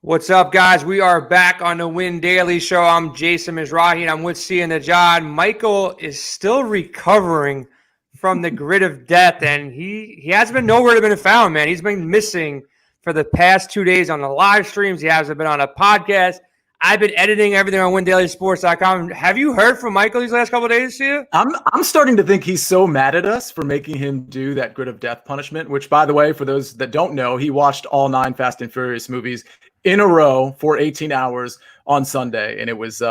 What's up, guys? We are back on the Win Daily Show. I'm Jason Mizrahi, and I'm with Sia Najad. Michael is still recovering from the grit of death, and he hasn't been nowhere to been found, man. He's been missing for the past 2 days on the live streams. He hasn't been on a podcast. I've been editing everything on WinDailySports.com. Have you heard from Michael these last couple of days, Sia? I'm starting to think he's so mad at us for making him do that grit of death punishment, which, by the way, for those that don't know, he watched all 9 Fast and Furious movies in a row for 18 hours on Sunday. And it was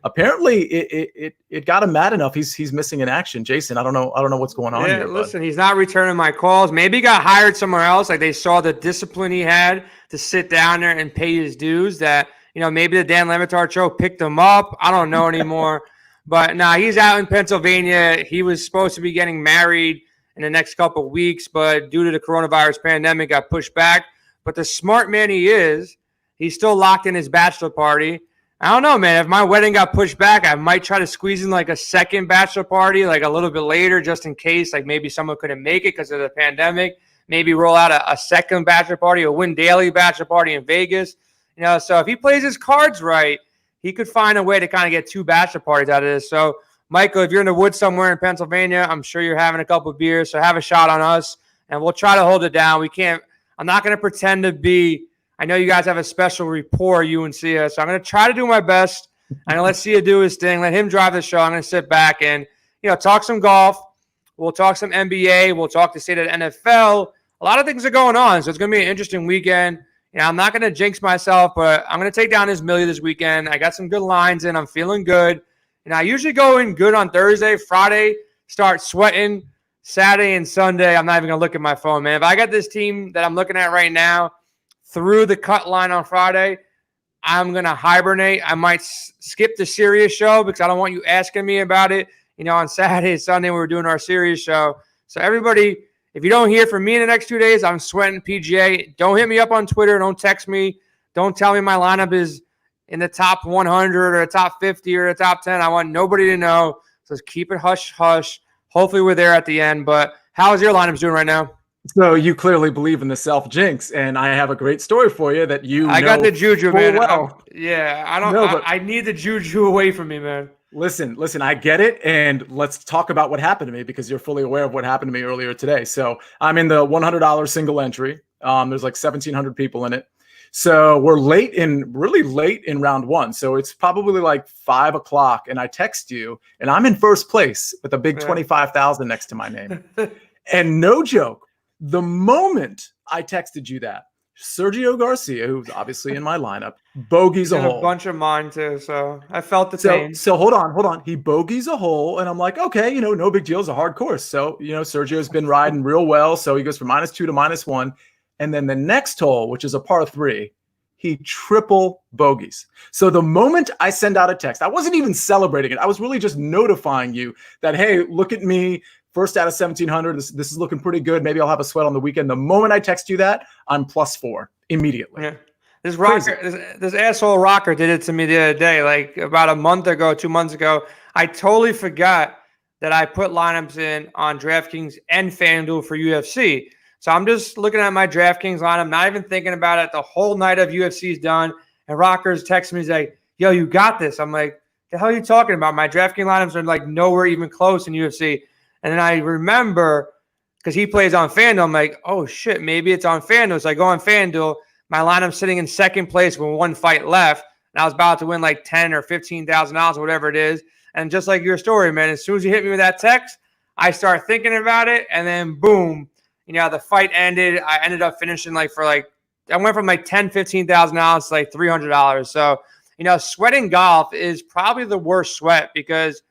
apparently it got him mad enough. He's missing in action. Jason, I don't know what's going on here. Listen, he's not returning my calls. Maybe he got hired somewhere else. Like they saw the discipline he had to sit down there and pay his dues that, maybe the Dan Le Batard show picked him up. I don't know anymore. But nah, he's out in Pennsylvania. He was supposed to be getting married in the next couple of weeks, but due to the coronavirus pandemic, got pushed back. But the smart man he is, he's still locked in his bachelor party. I don't know, man. If my wedding got pushed back, I might try to squeeze in like a second bachelor party, like a little bit later, just in case. Like maybe someone couldn't make it because of the pandemic. Maybe roll out a second bachelor party, a Win Daily bachelor party in Vegas. So if he plays his cards right, he could find a way to kind of get 2 bachelor parties out of this. So, Michael, if you're in the woods somewhere in Pennsylvania, I'm sure you're having a couple of beers. So have a shot on us, and we'll try to hold it down. I'm not going to pretend to be. I know you guys have a special rapport, you and Sia, so I'm going to try to do my best. I'm going to let Sia do his thing, let him drive the show. I'm going to sit back and, talk some golf. We'll talk some NBA. We'll talk the state of the NFL. A lot of things are going on, so it's going to be an interesting weekend. I'm not going to jinx myself, but I'm going to take down his Millie this weekend. I got some good lines in. I'm feeling good. I usually go in good on Thursday. Friday, start sweating. Saturday and Sunday, I'm not even going to look at my phone, man. If I got this team that I'm looking at right now through the cut line on Friday, I'm going to hibernate. I might skip the serious show because I don't want you asking me about it. On Saturday and Sunday, we were doing our serious show. So everybody, if you don't hear from me in the next 2 days, I'm sweating PGA. Don't hit me up on Twitter. Don't text me. Don't tell me my lineup is in the top 100 or the top 50 or the top 10. I want nobody to know. So just keep it hush-hush. Hopefully we're there at the end. But how is your lineup doing right now? So you clearly believe in the self-jinx, and I have a great story for you that I got the juju, man. Well. I need the juju away from me, man. Listen, I get it, and let's talk about what happened to me because you're fully aware of what happened to me earlier today. So I'm in the $100 single entry. There's like 1,700 people in it. So we're really late in round 1. So it's probably like 5 o'clock, and I text you, and I'm in first place with a big 25,000 next to my name. And no joke, the moment I texted you that, Sergio Garcia, who's obviously in my lineup, bogeys a hole. A bunch of mine too, so I felt the pain. So hold on. He bogeys a hole, and I'm like, okay, no big deal. It's a hard course. So, Sergio's been riding real well. So he goes from -2 to -1. And then the next hole, which is a par 3, he triple bogeys. So the moment I send out a text, I wasn't even celebrating it. I was really just notifying you that, hey, look at me. First out of 1,700. This is looking pretty good. Maybe I'll have a sweat on the weekend. The moment I text you that, I'm +4 immediately. Yeah. This asshole rocker did it to me the other day, like about a month ago, 2 months ago. I totally forgot that I put lineups in on DraftKings and FanDuel for UFC. So I'm just looking at my DraftKings lineup, not even thinking about it. The whole night of UFC is done, and Rocker's texting me, he's like, yo, you got this. I'm like, the hell are you talking about? My DraftKings lineups are like nowhere even close in UFC. And then I remember, because he plays on FanDuel, I'm like, oh, shit, maybe it's on FanDuel. So I go on FanDuel. My lineup's sitting in second place with 1 fight left. And I was about to win like $10,000 or $15,000 or whatever it is. And just like your story, man, as soon as you hit me with that text, I start thinking about it. And then, boom, the fight ended. I ended up finishing I went from like $10,000, $15,000 to like $300. So, sweating golf is probably the worst sweat because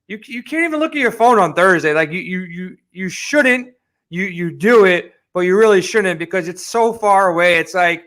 you can't even look at your phone on Thursday. Like you shouldn't. You do it, but you really shouldn't because it's so far away. It's like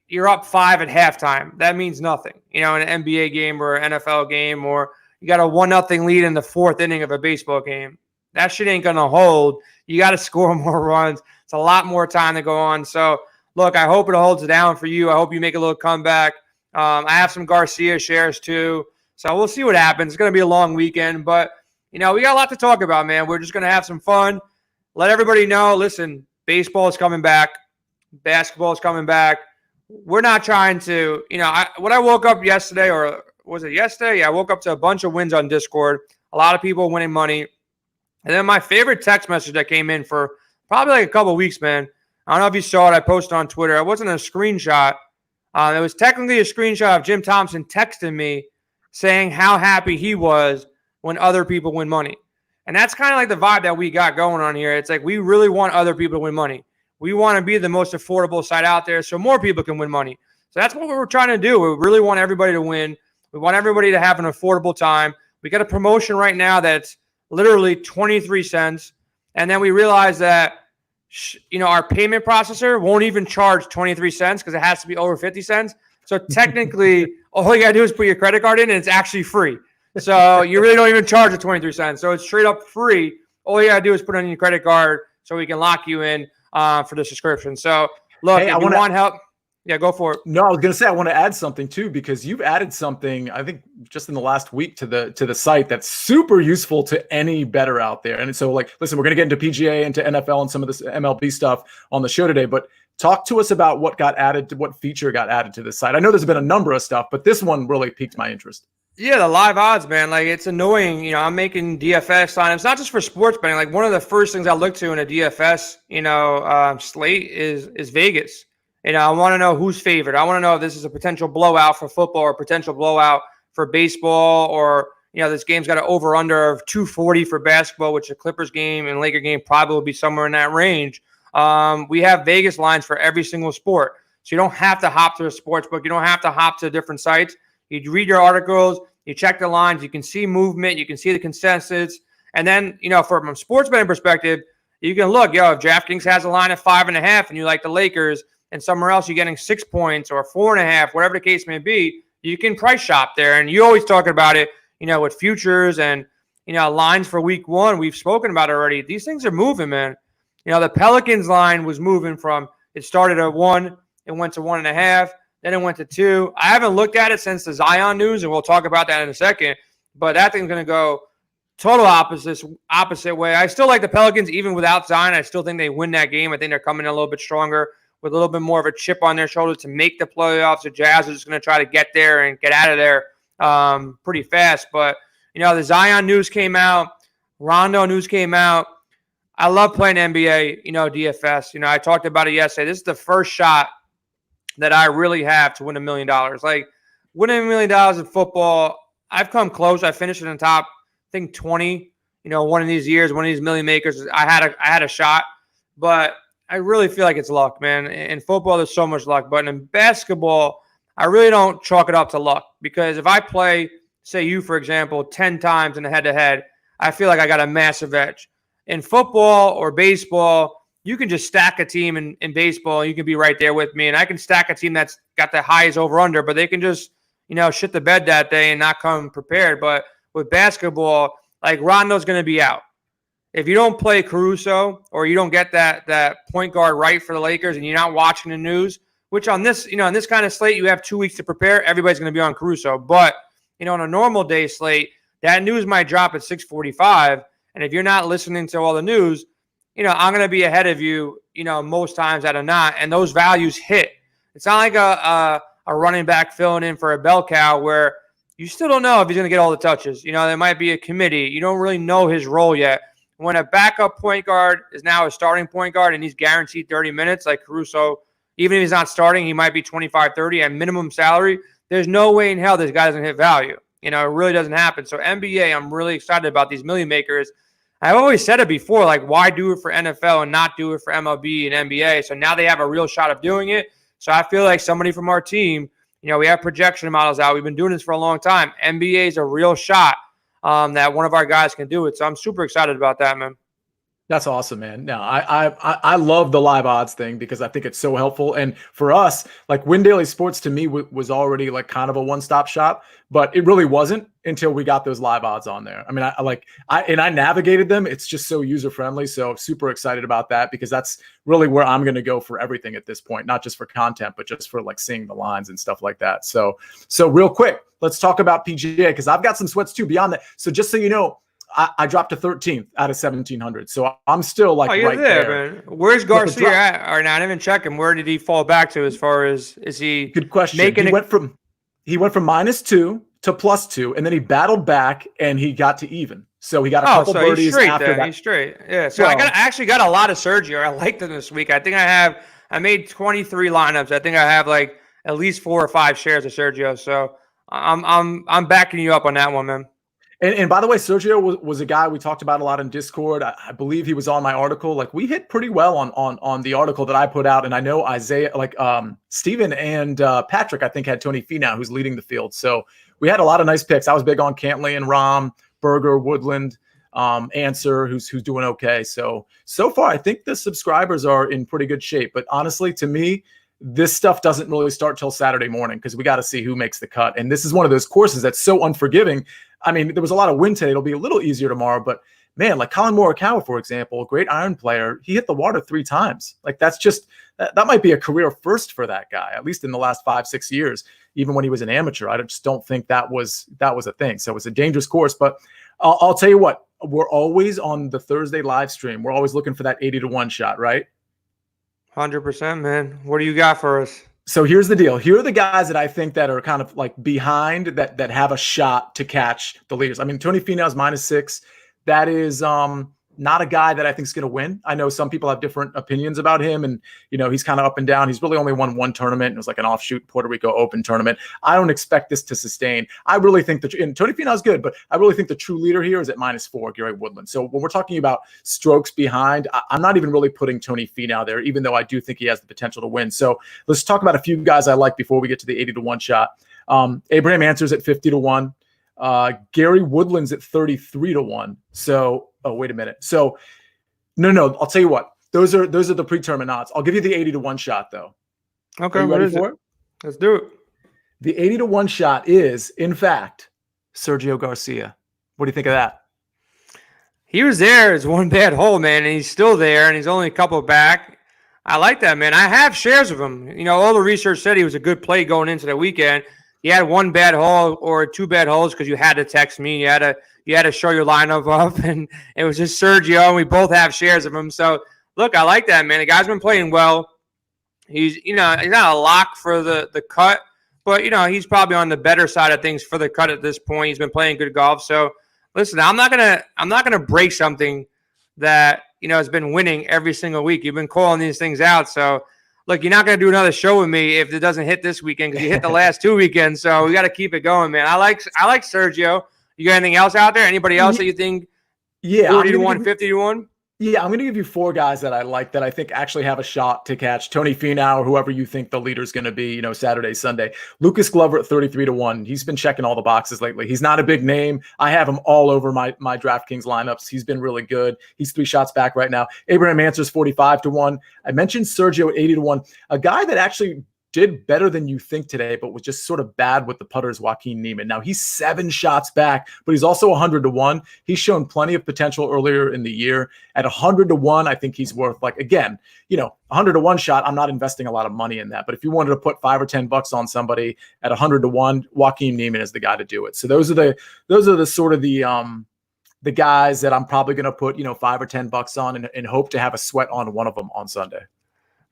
you're up 5 at halftime. That means nothing. In an NBA game or an NFL game, or you got a 1-0 lead in the 4th inning of a baseball game. That shit ain't gonna hold. You got to score more runs. It's a lot more time to go on. So look, I hope it holds it down for you. I hope you make a little comeback. I have some Garcia shares too. So we'll see what happens. It's going to be a long weekend, but, we got a lot to talk about, man. We're just going to have some fun. Let everybody know, listen, baseball is coming back. Basketball is coming back. we're not trying to, when I woke up yesterday, or was it yesterday? Yeah, I woke up to a bunch of wins on Discord. A lot of people winning money. And then my favorite text message that came in for probably like a couple of weeks, man. I don't know if you saw it. I posted on Twitter. It wasn't a screenshot. It was technically a screenshot of Jim Thompson texting me saying how happy he was when other people win money. And that's kind of like the vibe that we got going on here. It's like we really want other people to win money. We want to be the most affordable site out there so more people can win money. So that's what we're trying to do. We really want everybody to win. We want everybody to have an affordable time. We got a promotion right now that's literally 23 cents. And then we realize that, our payment processor won't even charge 23 cents because it has to be over 50 cents. So technically, all you got to do is put your credit card in and it's actually free. So you really don't even charge the 23 cents. So it's straight up free. All you got to do is put on your credit card so we can lock you in for the subscription. So look, if you want help, yeah, go for it. No, I was going to say I want to add something too, because you've added something, I think, just in the last week to the site that's super useful to any bettor out there. And so, like, listen, we're going to get into PGA, into NFL, and some of this MLB stuff on the show today. But talk to us about what feature got added to this site. I know there's been a number of stuff, but this one really piqued my interest. Yeah, the live odds, man. Like, it's annoying. I'm making DFS signups, not just for sports betting. Like, one of the first things I look to in a DFS, slate is Vegas. I want to know who's favored. I want to know if this is a potential blowout for football or potential blowout for baseball, or, this game's got an over-under of 240 for basketball, which the Clippers game and Laker game probably will be somewhere in that range. We have Vegas lines for every single sport. So you don't have to hop to a sports book. You don't have to hop to different sites. You read your articles, you check the lines, you can see movement, you can see the consensus. And then, from a sports betting perspective, you can look, if DraftKings has a line of 5.5 and you like the Lakers, and somewhere else you're getting 6 points or 4.5, whatever the case may be, you can price shop there. And you always talk about it, with futures and, lines for week one. We've spoken about it already. These things are moving, man. The Pelicans line was moving from, it started at 1, it went to 1.5, then it went to 2. I haven't looked at it since the Zion news, and we'll talk about that in a second. But that thing's going to go total opposite way. I still like the Pelicans even without Zion. I still think they win that game. I think they're coming in a little bit stronger with a little bit more of a chip on their shoulder to make the playoffs. The Jazz are just going to try to get there and get out of there pretty fast. But, the Zion news came out. Rondo news came out. I love playing NBA, DFS. I talked about it yesterday. This is the first shot that I really have to win $1 million. Like, winning $1 million in football, I've come close. I finished in the top, I think, 20. One of these years, one of these million makers, I had a shot. But I really feel like it's luck, man. In football, there's so much luck. But in basketball, I really don't chalk it up to luck. Because if I play, say you, for example, 10 times in a head-to-head, I feel like I got a massive edge. In football or baseball, you can just stack a team in baseball, and you can be right there with me. And I can stack a team that's got the highest over-under, but they can just, shit the bed that day and not come prepared. But with basketball, like, Rondo's going to be out. If you don't play Caruso, or you don't get that point guard right for the Lakers, and you're not watching the news, which on this, on this kind of slate, you have 2 weeks to prepare, everybody's going to be on Caruso. But, on a normal day slate, that news might drop at 6:45. And if you're not listening to all the news, I'm going to be ahead of you, most times out of not. And those values hit. It's not like a running back filling in for a bell cow where you still don't know if he's going to get all the touches. There might be a committee. You don't really know his role yet. When a backup point guard is now a starting point guard and he's guaranteed 30 minutes, like Caruso, even if he's not starting, he might be 25, 30 at minimum salary. There's no way in hell this guy doesn't hit value. It really doesn't happen. So NBA, I'm really excited about these million makers. I've always said it before, like, why do it for NFL and not do it for MLB and NBA? So now they have a real shot of doing it. So I feel like somebody from our team, we have projection models out. We've been doing this for a long time. NBA is a real shot that one of our guys can do it. So I'm super excited about that, man. That's awesome, man. No, I love the live odds thing because I think it's so helpful. And for us, like, Win Daily Sports to me was already like kind of a one-stop shop, but it really wasn't until we got those live odds on there. I mean, I navigated them. It's just so user-friendly. So super excited about that because that's really where I'm going to go for everything at this point, not just for content, but just for like seeing the lines and stuff like that. So real quick, let's talk about PGA because I've got some sweats too beyond that. So just so you know, I dropped to 13th out of 1,700. So I'm still like you're right there. Man. Where's Garcia at? Or now I didn't even check him. Where did he fall back to as far as is he? Good question. He went from -2 to +2, and then he battled back and he got to even. So he got a couple birdies after that. He's straight. Yeah. So I actually got a lot of Sergio. I liked him this week. I think I made 23 lineups. I think I have like at least 4 or 5 shares of Sergio. So I'm backing you up on that one, man. And by the way, Sergio was a guy we talked about a lot in Discord. I believe he was on my article. Like we hit pretty well on the article that I put out. And I know Isaiah, Steven and Patrick, I think had Tony Finau, who's leading the field. So we had a lot of nice picks. I was big on Cantley and Rahm, Berger, Woodland, Answer, who's doing okay. So far, I think the subscribers are in pretty good shape. But honestly, to me, this stuff doesn't really start till Saturday morning because we got to see who makes the cut. And this is one of those courses that's so unforgiving. I mean, there was a lot of wind today. It'll be a little easier tomorrow, but man, like Colin Morikawa, for example, a great iron player, he hit the water 3 times. Like that's just, that might be a career first for that guy, at least in the last 5-6 years, even when he was an amateur. I just don't think that was a thing. So it's a dangerous course, but I'll tell you what, we're always on the Thursday live stream. We're always looking for that 80-1 shot, right? 100%, man. What do you got for us? So here's the deal. Here are the guys that I think that are kind of like behind that have a shot to catch the leaders. I mean, Tony Finau's -6. That is not a guy that I think is going to win. I know some people have different opinions about him, and he's kind of up and down. He's really only won 1 tournament. It was like an offshoot Puerto Rico Open tournament. I don't expect this to sustain. I really think and Tony Finau's good, but I really think the true leader here is at -4, Gary Woodland. So when we're talking about strokes behind, I'm not even really putting Tony Finau there, even though I do think he has the potential to win. So let's talk about a few guys I like before we get to the 80-1 shot. Abraham Answer's at 50-1. Gary Woodland's at 33-1. So, wait a minute. So, no. I'll tell you what. Those are the pre-tournament odds. I'll give you the 80-1 shot though. Okay, what is it? Let's do it. The 80-1 shot is, in fact, Sergio Garcia. What do you think of that? He was there. It's one bad hole, man, and he's still there, and he's only a couple back. I like that, man. I have shares of him. All the research said he was a good play going into the weekend. He had 1 bad hole or 2 bad holes because you had to text me. You had to show your lineup up, and it was just Sergio, and we both have shares of him. So, look, I like that, man. The guy's been playing well. He's not a lock for the cut, but, he's probably on the better side of things for the cut at this point. He's been playing good golf. So, listen, I'm not gonna break something that, has been winning every single week. You've been calling these things out, so look, you're not going to do another show with me if it doesn't hit this weekend because you hit the last 2 weekends. So we got to keep it going, man. I like Sergio. You got anything else out there? Anybody else that you think? Yeah, 40-1, 50-1. Yeah, I'm going to give you 4 guys that I like that I think actually have a shot to catch Tony Finau or whoever you think the leader's going to be, Saturday, Sunday. Lucas Glover at 33-1. He's been checking all the boxes lately. He's not a big name. I have him all over my DraftKings lineups. He's been really good. He's 3 shots back right now. Abraham Answer's 45-1. I mentioned Sergio at 80-1. A guy that actually did better than you think today, but was just sort of bad with the putters, Joaquin Niemann. Now he's 7 shots back, but he's also 100-1. He's shown plenty of potential earlier in the year. At 100-1, I think he's worth, 100-1 shot. I'm not investing a lot of money in that, but if you wanted to put $5 or $10 on somebody at 100-1, Joaquin Niemann is the guy to do it. So those are the sort of the guys that I'm probably going to put, $5 or $10 on and hope to have a sweat on one of them on Sunday.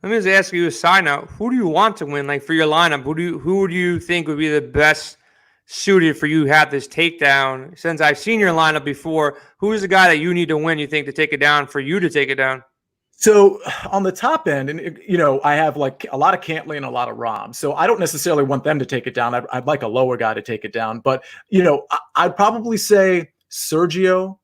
Let me just ask you a side note. Who do you want to win? For your lineup, who do you think would be the best suited for you to have this takedown? Since I've seen your lineup before, who is the guy that you need to win, you think, to take it down for you to take it down? So on the top end, and I have a lot of Cantley and a lot of Rahm. So I don't necessarily want them to take it down. I'd like a lower guy to take it down. But, I'd probably say Sergio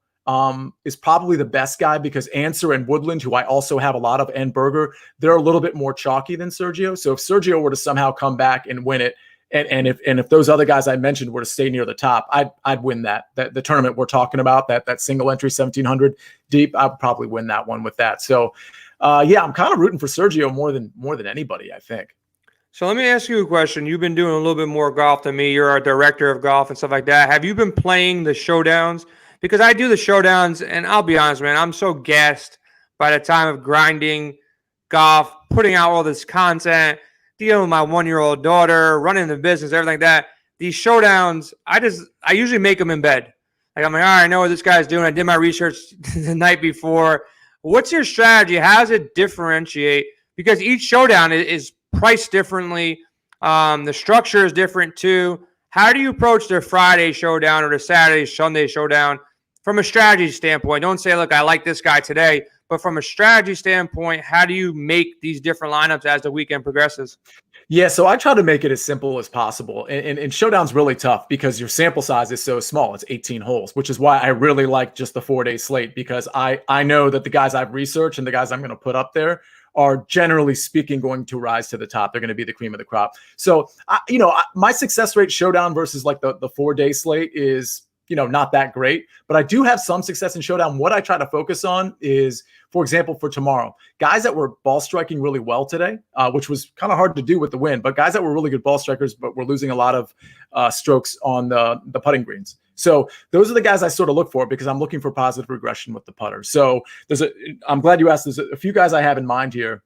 is probably the best guy because Answer and Woodland, who I also have a lot of, and Berger, they're a little bit more chalky than Sergio. So if Sergio were to somehow come back and win it, and if those other guys I mentioned were to stay near the top, I'd win that the tournament we're talking about, that single entry 1,700 deep. I'd probably win that one with that. So I'm kind of rooting for Sergio more than anybody, I think. So let me ask you a question. You've been doing a little bit more golf than me. You're our director of golf and stuff like that. Have you been playing the showdowns? Because I do the showdowns, and I'll be honest, man, I'm so gassed by the time of grinding golf, putting out all this content, dealing with my 1-year-old daughter, running the business, everything like that. These showdowns, I usually make them in bed. Like, I'm like, all right, I know what this guy's doing. I did my research the night before. What's your strategy? How does it differentiate? Because each showdown is priced differently. The structure is different too. How do you approach the Friday showdown or the Saturday, Sunday showdown from a strategy standpoint? Don't say, look, I like this guy today. But from a strategy standpoint, how do you make these different lineups as the weekend progresses? Yeah, so I try to make it as simple as possible. And Showdown's really tough because your sample size is so small. It's 18 holes, which is why I really like just the 4-day slate, because I know that the guys I've researched and the guys I'm going to put up there are generally speaking going to rise to the top. They're going to be the cream of the crop. So, my success rate Showdown versus like the 4-day slate is, not that great, but I do have some success in Showdown. What I try to focus on is, for example, for tomorrow, guys that were ball striking really well today, which was kind of hard to do with the wind, but guys that were really good ball strikers, but were losing a lot of strokes on the putting greens. So those are the guys I sort of look for because I'm looking for positive regression with the putter. So I'm glad you asked. There's a few guys I have in mind here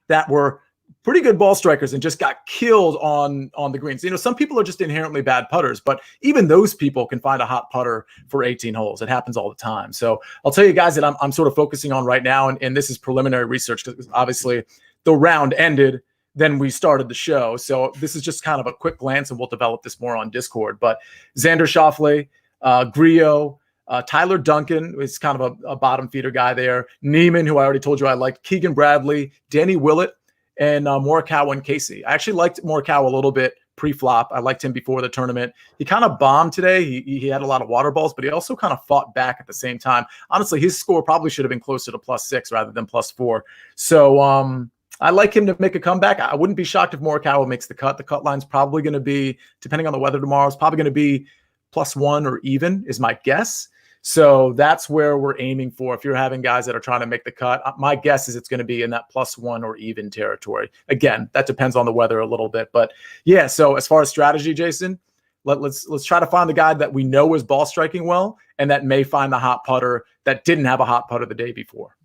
that were pretty good ball strikers and just got killed on the greens. Some people are just inherently bad putters, but even those people can find a hot putter for 18 holes. It happens all the time. So I'll tell you guys that I'm sort of focusing on right now, and this is preliminary research because obviously the round ended, then we started the show. So this is just kind of a quick glance, and we'll develop this more on Discord. But Xander Schauffele, Griot, Tyler Duncan is kind of a bottom feeder guy there. Neiman, who I already told you I liked, Keegan Bradley, Danny Willett, and Morikawa and Casey. I actually liked Morikawa a little bit pre-flop. I liked him before the tournament. He kind of bombed today. He had a lot of water balls, but he also kind of fought back at the same time. Honestly, his score probably should have been closer to +6 rather than +4. So I like him to make a comeback. I wouldn't be shocked if Morikawa makes the cut. The cut line's probably going to be, depending on the weather tomorrow, it's probably going to be +1 or even is my guess. So that's where we're aiming for. If you're having guys that are trying to make the cut, my guess is it's going to be in that +1 or even territory. Again, that depends on the weather a little bit, but yeah. So as far as strategy, Jason, let's try to find the guy that we know is ball striking well and that may find the hot putter that didn't have a hot putter the day before.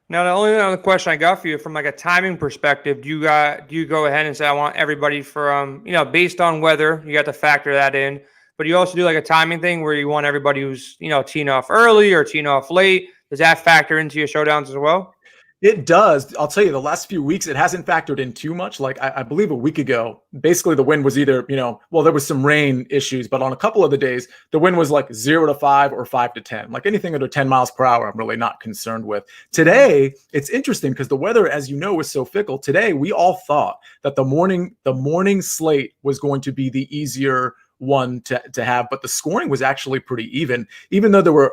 Now, the only other question I got for you from like a timing perspective, do you go ahead and say, I want everybody from, based on weather, you got to factor that in. But you also do like a timing thing where you want everybody who's, teeing off early or teeing off late. Does that factor into your showdowns as well? It does. I'll tell you, the last few weeks, it hasn't factored in too much. Like I believe a week ago, basically the wind was either, there was some rain issues, but on a couple of the days, the wind was like 0 to 5 or 5 to 10. Like anything under 10 miles per hour, I'm really not concerned with. Today, it's interesting because the weather, as you know, is so fickle. Today, we all thought that the morning slate was going to be the easier one to have, but the scoring was actually pretty even though there were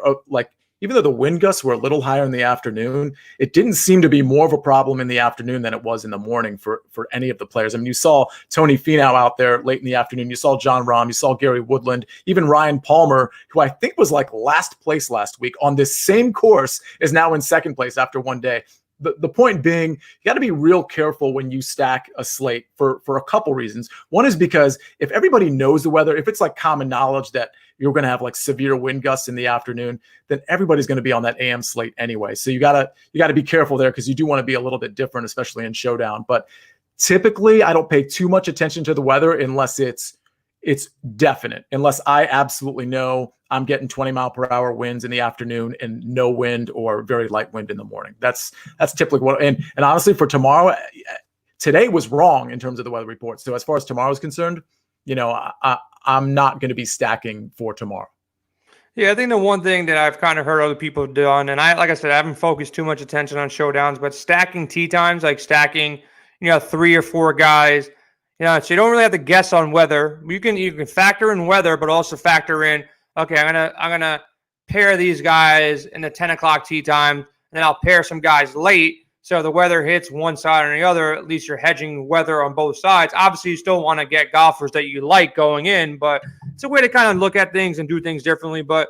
even though the wind gusts were a little higher in the afternoon, it didn't seem to be more of a problem in the afternoon than it was in the morning for any of the players. I mean, you saw Tony Finau out there late in the afternoon. You saw John Rahm. You saw Gary Woodland. Even Ryan Palmer, who I think was like last place last week on this same course, is now in second place after one day. The point being, you got to be real careful when you stack a slate for a couple reasons. One is because if everybody knows the weather, if it's like common knowledge that you're going to have like severe wind gusts in the afternoon, then everybody's going to be on that AM slate anyway. So you got to be careful there because you do want to be a little bit different, especially in showdown. But typically, I don't pay too much attention to the weather unless it's definite, unless I absolutely know I'm getting 20-mile-per-hour winds in the afternoon and no wind or very light wind in the morning. That's typically what. And honestly, for tomorrow, today was wrong in terms of the weather report. So as far as tomorrow is concerned, I'm not going to be stacking for tomorrow. Yeah, I think the one thing that I've kind of heard other people have done, and like I said, I haven't focused too much attention on showdowns, but stacking tee times, like stacking, 3 or 4 guys. So you don't really have to guess on weather. You can factor in weather, but also factor in, okay, I'm gonna pair these guys in the 10 o'clock tee time, and then I'll pair some guys late. So the weather hits one side or the other, at least you're hedging weather on both sides. Obviously, you still want to get golfers that you like going in, but it's a way to kind of look at things and do things differently. But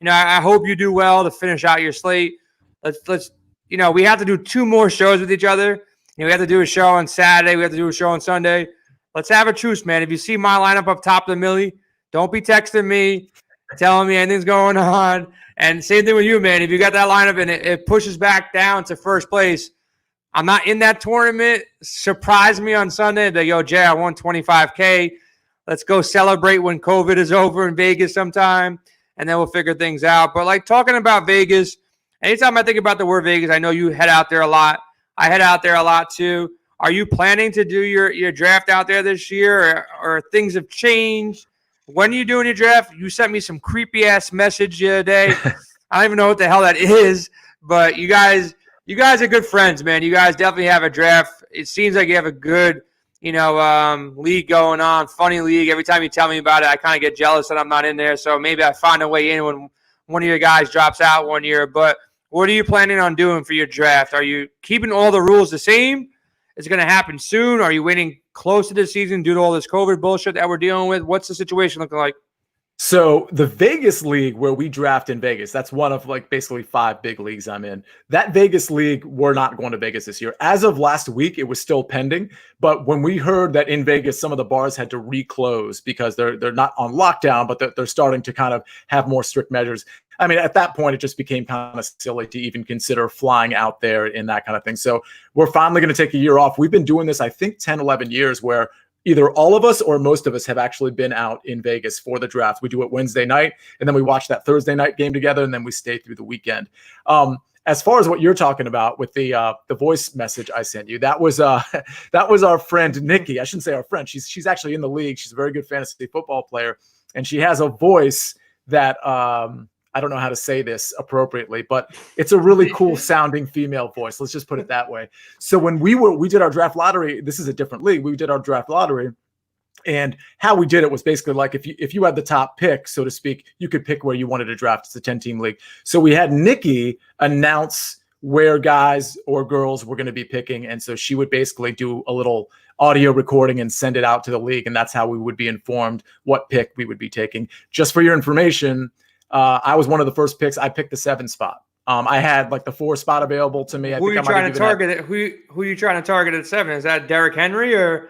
I hope you do well to finish out your slate. Let's we have to do 2 more shows with each other. We have to do a show on Saturday. We have to do a show on Sunday. Let's have a truce, man. If you see my lineup up top of the millie, don't be texting me, telling me anything's going on. And same thing with you, man. If you got that lineup and it pushes back down to first place, I'm not in that tournament. Surprise me on Sunday. They go, Jay, I won $25K. Let's go celebrate when COVID is over in Vegas sometime. and then we'll figure things out. But like talking about Vegas, anytime I think about the word Vegas, I know you head out there a lot. I head out there a lot too. Are you planning to do your draft out there this year, or things have changed? When are you doing your draft? You sent me some creepy ass message the other day. I don't even know what the hell that is, but you guys are good friends, man. You guys definitely have a draft. It seems like you have a good, league going on, funny league. Every time you tell me about it, I kind of get jealous that I'm not in there. So maybe I find a way in when one of your guys drops out one year. But what are you planning on doing for your draft? Are you keeping all the rules the same? Is it going to happen soon? Are you waiting close to the season due to all this COVID bullshit that we're dealing with? What's the situation looking like? So the Vegas league where we draft in Vegas, that's one of like basically 5 big leagues I'm in. That Vegas league, we're not going to Vegas this year. As of last week, it was still pending. But when we heard that in Vegas, some of the bars had to reclose because they're not on lockdown, but they're starting to kind of have more strict measures. I mean, at that point, it just became kind of silly to even consider flying out there in that kind of thing. So we're finally going to take a year off. We've been doing this, I think, 10, 11 years where either all of us or most of us have actually been out in Vegas for the draft. We do it Wednesday night, and then we watch that Thursday night game together, and then we stay through the weekend. As far as what you're talking about with the voice message I sent you, that was our friend Nikki. I shouldn't say our friend. She's actually in the league. She's a very good fantasy football player, and she has a voice that I don't know how to say this appropriately, but it's a really cool sounding female voice. Let's just put it that way. So when we did our draft lottery, this is a different league. We did our draft lottery, and how we did it was basically like if you had the top pick, so to speak, you could pick where you wanted to draft. It's a 10-team league. So we had Nikki announce where guys or girls were going to be picking. And so she would basically do a little audio recording and send it out to the league. And that's how we would be informed what pick we would be taking. Just for your information, I was one of the first picks. I picked the 7 spot. I had like the 4 spot available to me. Who are you trying to target? Who are you trying to target at 7? Is that Derrick Henry or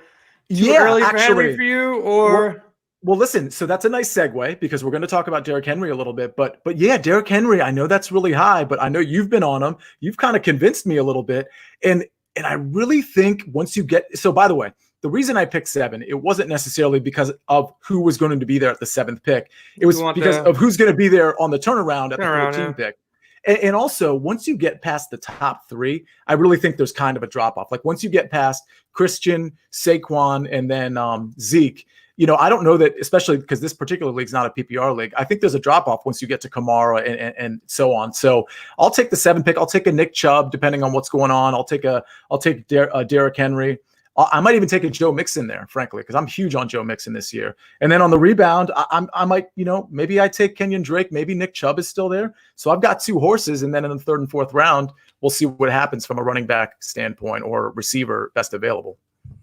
too early for Henry for you? Or well, listen. So that's a nice segue because we're going to talk about Derrick Henry a little bit. But yeah, Derrick Henry. I know that's really high, but I know you've been on him. You've kind of convinced me a little bit, and I really think once you get. So by the way, the reason I picked 7, it wasn't necessarily because of who was going to be there at the 7th pick. It was because of who's going to be there on the turnaround at the 14th pick. And also, once you get past the top 3, I really think there's kind of a drop-off. Like once you get past Christian, Saquon, and then Zeke, I don't know that, especially because this particular league is not a PPR league. I think there's a drop-off once you get to Kamara and so on. So I'll take the 7th pick. I'll take a Nick Chubb, depending on what's going on. I'll take Derrick Henry. I might even take a Joe Mixon there, frankly, because I'm huge on Joe Mixon this year. And then on the rebound, I might, maybe I take Kenyon Drake. Maybe Nick Chubb is still there. So I've got 2 horses. And then in the 3rd and 4th round, we'll see what happens from a running back standpoint or receiver best available.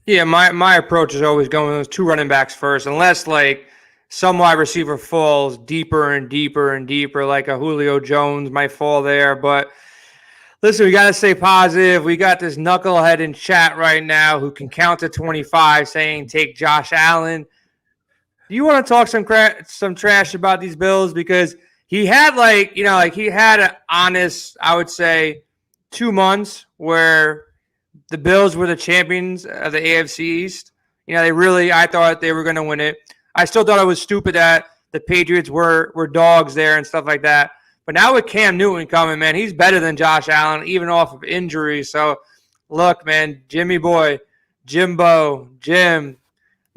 Yeah, my approach is always going with those 2 running backs first, unless like some wide receiver falls deeper and deeper and deeper, like a Julio Jones might fall there. But listen, we got to stay positive. We got this knucklehead in chat right now who can count to 25 saying take Josh Allen. Do you want to talk some trash about these Bills? Because he had he had an honest, I would say, 2 months where the Bills were the champions of the AFC East. I thought they were going to win it. I still thought it was stupid that the Patriots were dogs there and stuff like that. But now with Cam Newton coming, man, he's better than Josh Allen, even off of injury. So, look, man, Jimmy boy, Jimbo, Jim,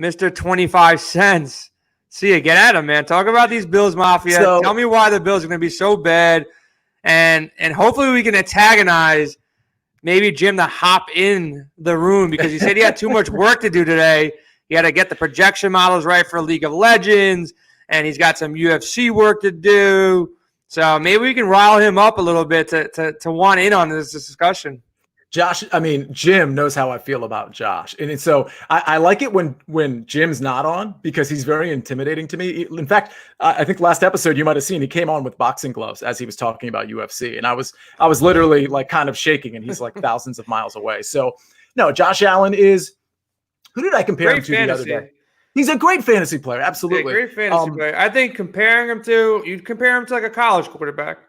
Mr. 25 cents. See ya. Get at him, man. Talk about these Bills Mafia. Tell me why the Bills are going to be so bad. And hopefully we can antagonize maybe Jim to hop in the room because he said he had too much work to do today. He had to get the projection models right for League of Legends, and he's got some UFC work to do. So maybe we can rile him up a little bit to want in on this discussion. Jim knows how I feel about Josh. And so I like it when Jim's not on because he's very intimidating to me. In fact, I think last episode you might have seen he came on with boxing gloves as he was talking about UFC. And I was literally like kind of shaking and he's like thousands of miles away. So no, Josh Allen is, who did I compare him to the other day? He's a great fantasy player. Absolutely. Yeah, great fantasy player. I think you'd compare him to like a college quarterback.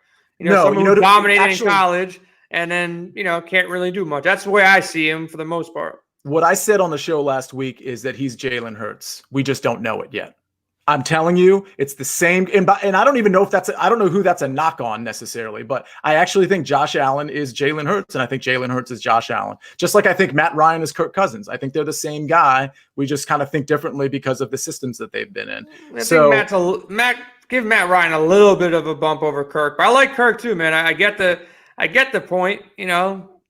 Someone who dominated in college and then, can't really do much. That's the way I see him for the most part. What I said on the show last week is that he's Jalen Hurts. We just don't know it yet. I'm telling you, it's the same. And I don't even know if I don't know who that's a knock on necessarily, but I actually think Josh Allen is Jalen Hurts, and I think Jalen Hurts is Josh Allen. Just like I think Matt Ryan is Kirk Cousins. I think they're the same guy. We just kind of think differently because of the systems that they've been in. I think give Matt Ryan a little bit of a bump over Kirk, but I like Kirk too, man. I get the point.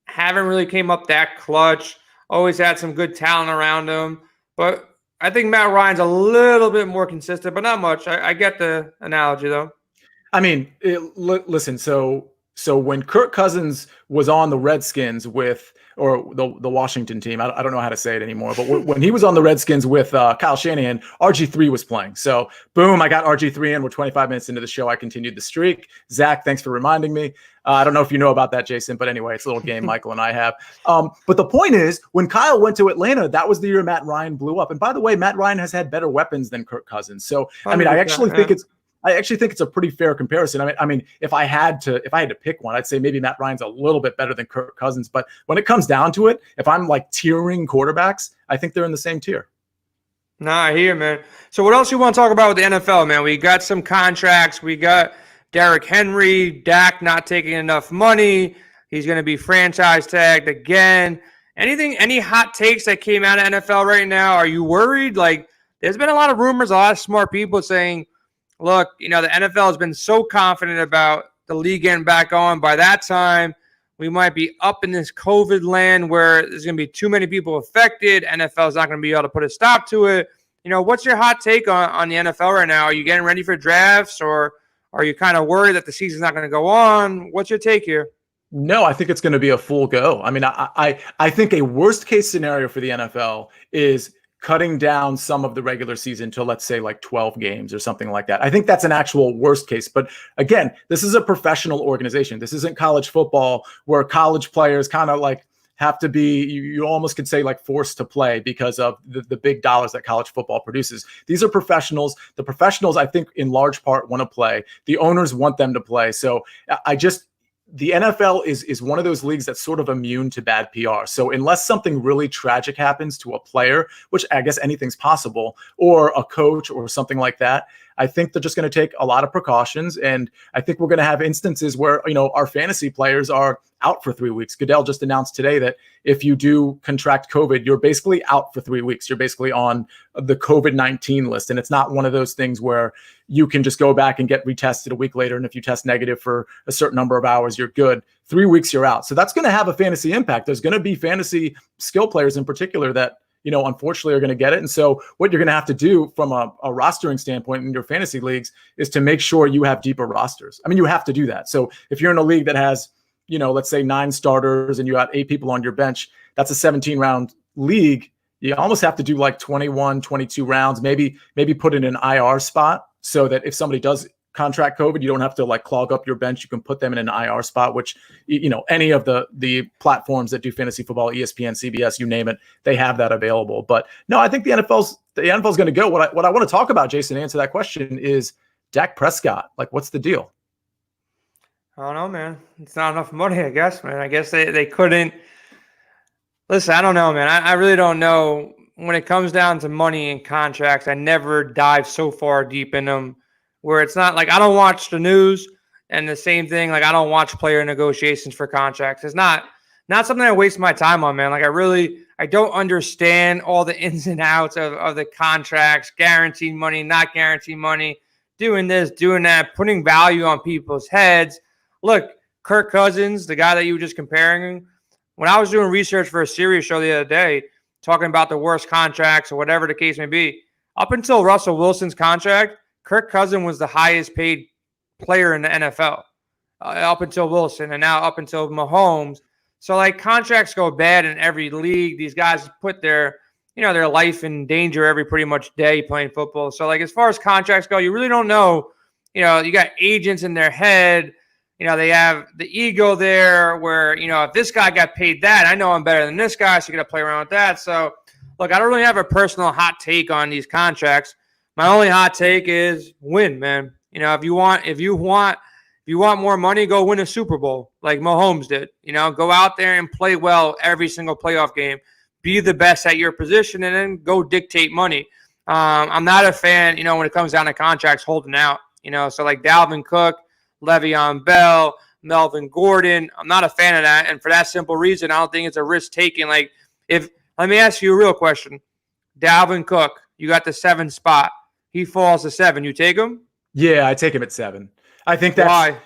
Haven't really came up that clutch. Always had some good talent around him, but I think Matt Ryan's a little bit more consistent, but not much. I get the analogy, though. I mean, listen. So when Kirk Cousins was on the Redskins or the Washington team, I don't know how to say it anymore, but when he was on the Redskins with Kyle Shanahan, RG3 was playing. So boom, I got RG3 in. We're 25 minutes into the show. I continued the streak. Zach, thanks for reminding me. I don't know if you know about that, Jason, but anyway, it's a little game Michael and I have. But the point is, when Kyle went to Atlanta, that was the year Matt Ryan blew up. And by the way, Matt Ryan has had better weapons than Kirk Cousins. So, I mean, I actually think it's a pretty fair comparison. I mean, if I had to pick one, I'd say maybe Matt Ryan's a little bit better than Kirk Cousins. But when it comes down to it, if I'm like tiering quarterbacks, I think they're in the same tier. Nah, I hear, man. So what else you want to talk about with the NFL, man? We got some contracts. We got Derrick Henry, Dak not taking enough money. He's going to be franchise tagged again. Any hot takes that came out of NFL right now? Are you worried? Like, there's been a lot of rumors, a lot of smart people saying, look, the NFL has been so confident about the league getting back on. By that time, we might be up in this COVID land where there's going to be too many people affected. NFL is not going to be able to put a stop to it. What's your hot take on the NFL right now? Are you getting ready for drafts, or are you kind of worried that the season's not going to go on? What's your take here? No, I think it's going to be a full go. I mean, I think a worst case scenario for the NFL is cutting down some of the regular season to, let's say, like 12 games or something like that. I think that's an actual worst case. But again, this is a professional organization. This isn't college football where college players kind of like have to be, you almost could say, like forced to play because of the big dollars that college football produces. These are professionals. The professionals, I think, in large part want to play. The owners want them to play. So the NFL is one of those leagues that's sort of immune to bad PR. So unless something really tragic happens to a player, which I guess anything's possible, or a coach or something like that, I think they're just going to take a lot of precautions. And I think we're going to have instances where, our fantasy players are out for 3 weeks. Goodell just announced today that if you do contract COVID, you're basically out for 3 weeks. You're basically on the COVID-19 list. And it's not one of those things where you can just go back and get retested a week later. And if you test negative for a certain number of hours, you're good. 3 weeks, you're out. So that's going to have a fantasy impact. There's going to be fantasy skill players in particular that, unfortunately are going to get it. And so what you're going to have to do from a rostering standpoint in your fantasy leagues is to make sure you have deeper rosters. I mean, you have to do that. So if you're in a league that has, let's say 9 starters and you got 8 people on your bench, that's a 17-round league. You almost have to do like 21, 22 rounds, maybe put in an IR spot so that if somebody does contract COVID, you don't have to like clog up your bench. You can put them in an IR spot, which, any of the platforms that do fantasy football, ESPN, CBS, you name it, they have that available. But no, I think the NFL's going to go. What I want to talk about, Jason, to answer that question is Dak Prescott. Like, what's the deal? I don't know, man. It's not enough money, I guess, man. I guess they couldn't. Listen, I don't know, man. I really don't know. When it comes down to money and contracts, I never dive so far deep in them where it's not like I don't watch the news, and the same thing, like I don't watch player negotiations for contracts. It's not something I waste my time on, man. Like I don't understand all the ins and outs of the contracts, guaranteed money, not guaranteed money, doing this, doing that, putting value on people's heads. Look, Kirk Cousins, the guy that you were just comparing, when I was doing research for a Sirius show the other day, talking about the worst contracts or whatever the case may be, up until Russell Wilson's contract, Kirk Cousins was the highest paid player in the NFL up until Wilson, and now up until Mahomes. So, like, contracts go bad in every league. These guys put their life in danger every pretty much day playing football. So, like, as far as contracts go, you really don't know. You got agents in their head. They have the ego there where, if this guy got paid that, I know I'm better than this guy, so you got to play around with that. So, look, I don't really have a personal hot take on these contracts. My only hot take is win, man. If you want more money, go win a Super Bowl like Mahomes did. Go out there and play well every single playoff game. Be the best at your position, and then go dictate money. I'm not a fan, when it comes down to contracts holding out, so like Dalvin Cook, Le'Veon Bell, Melvin Gordon, I'm not a fan of that. And for that simple reason, I don't think it's a risk taking. Like let me ask you a real question. Dalvin Cook, you got the 7 spot. He falls to 7. You take him? Yeah, I take him at 7. I think that's why.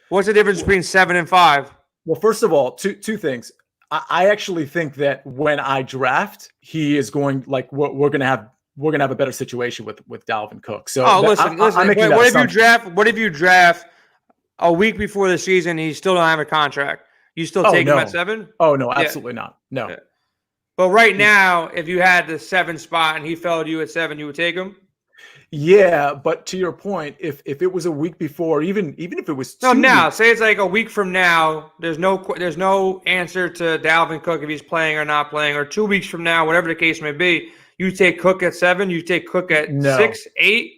What's the difference between 7 and 5? Well, first of all, two things. I actually think that when I draft, he is going like we're gonna have a better situation with Dalvin Cook. So listen. What if you draft a week before the season and he still don't have a contract? You still take him at 7? Oh no, absolutely not. No. Yeah. But right now, if you had the 7 spot and he fell to you at 7, you would take him? Yeah, but to your point, if it was a week before, even if it was say it's like a week from now, there's no answer to Dalvin Cook if he's playing or not playing, or 2 weeks from now, whatever the case may be. You take Cook at 7, you take Cook at 6, 8.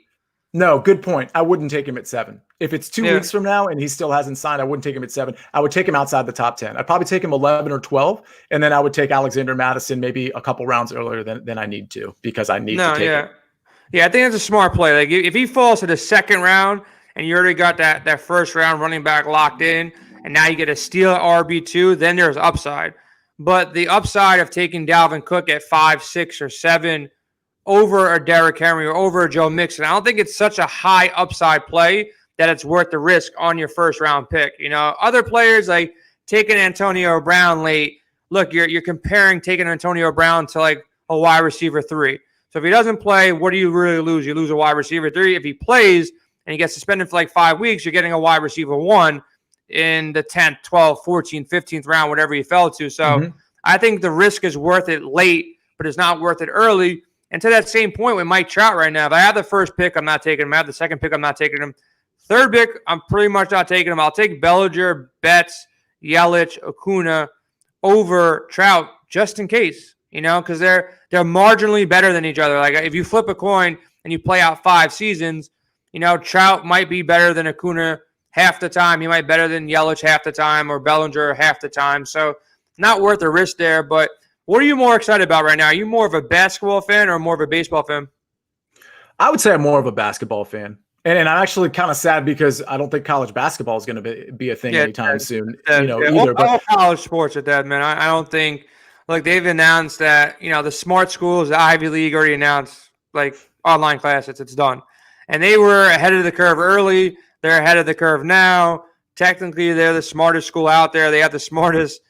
No, good point. I wouldn't take him at 7. If it's 2 weeks from now and he still hasn't signed, I wouldn't take him at 7. I would take him outside the top 10. I'd probably take him 11 or 12, and then I would take Alexander Mattison maybe a couple rounds earlier than I need to, because I need to take him. Yeah, I think that's a smart play. Like if he falls to the 2nd round and you already got that first round running back locked in, and now you get a steal at RB2, then there's upside. But the upside of taking Dalvin Cook at 5, 6, or 7 over a Derrick Henry or over a Joe Mixon, I don't think it's such a high upside play that it's worth the risk on your first round pick. Other players like taking Antonio Brown late. Look, you're comparing taking Antonio Brown to like a wide receiver 3. So if he doesn't play, what do you really lose? You lose a wide receiver 3. If he plays and he gets suspended for like 5 weeks, you're getting a wide receiver 1 in the 10th, 12th, 14th, 15th round, whatever he fell to. So I think the risk is worth it late, but it's not worth it early. And to that same point with Mike Trout right now, if I have the first pick, I'm not taking him. If I have the second pick, I'm not taking him. Third pick, I'm pretty much not taking him. I'll take Bellinger, Betts, Yelich, Acuna over Trout just in case, because they're marginally better than each other. Like if you flip a coin and you play out 5 seasons, Trout might be better than Acuna half the time. He might be better than Yelich half the time, or Bellinger half the time. So not worth the risk there. But what are you more excited about right now? Are you more of a basketball fan or more of a baseball fan? I would say I'm more of a basketball fan. And I'm actually kind of sad because I don't think college basketball is going to be a thing anytime soon. Either. All college sports are dead, man. I don't think. Like they've announced that the smart schools, the Ivy League, already announced like online classes. It's done, and they were ahead of the curve early. They're ahead of the curve now. Technically, they're the smartest school out there. They have the smartest,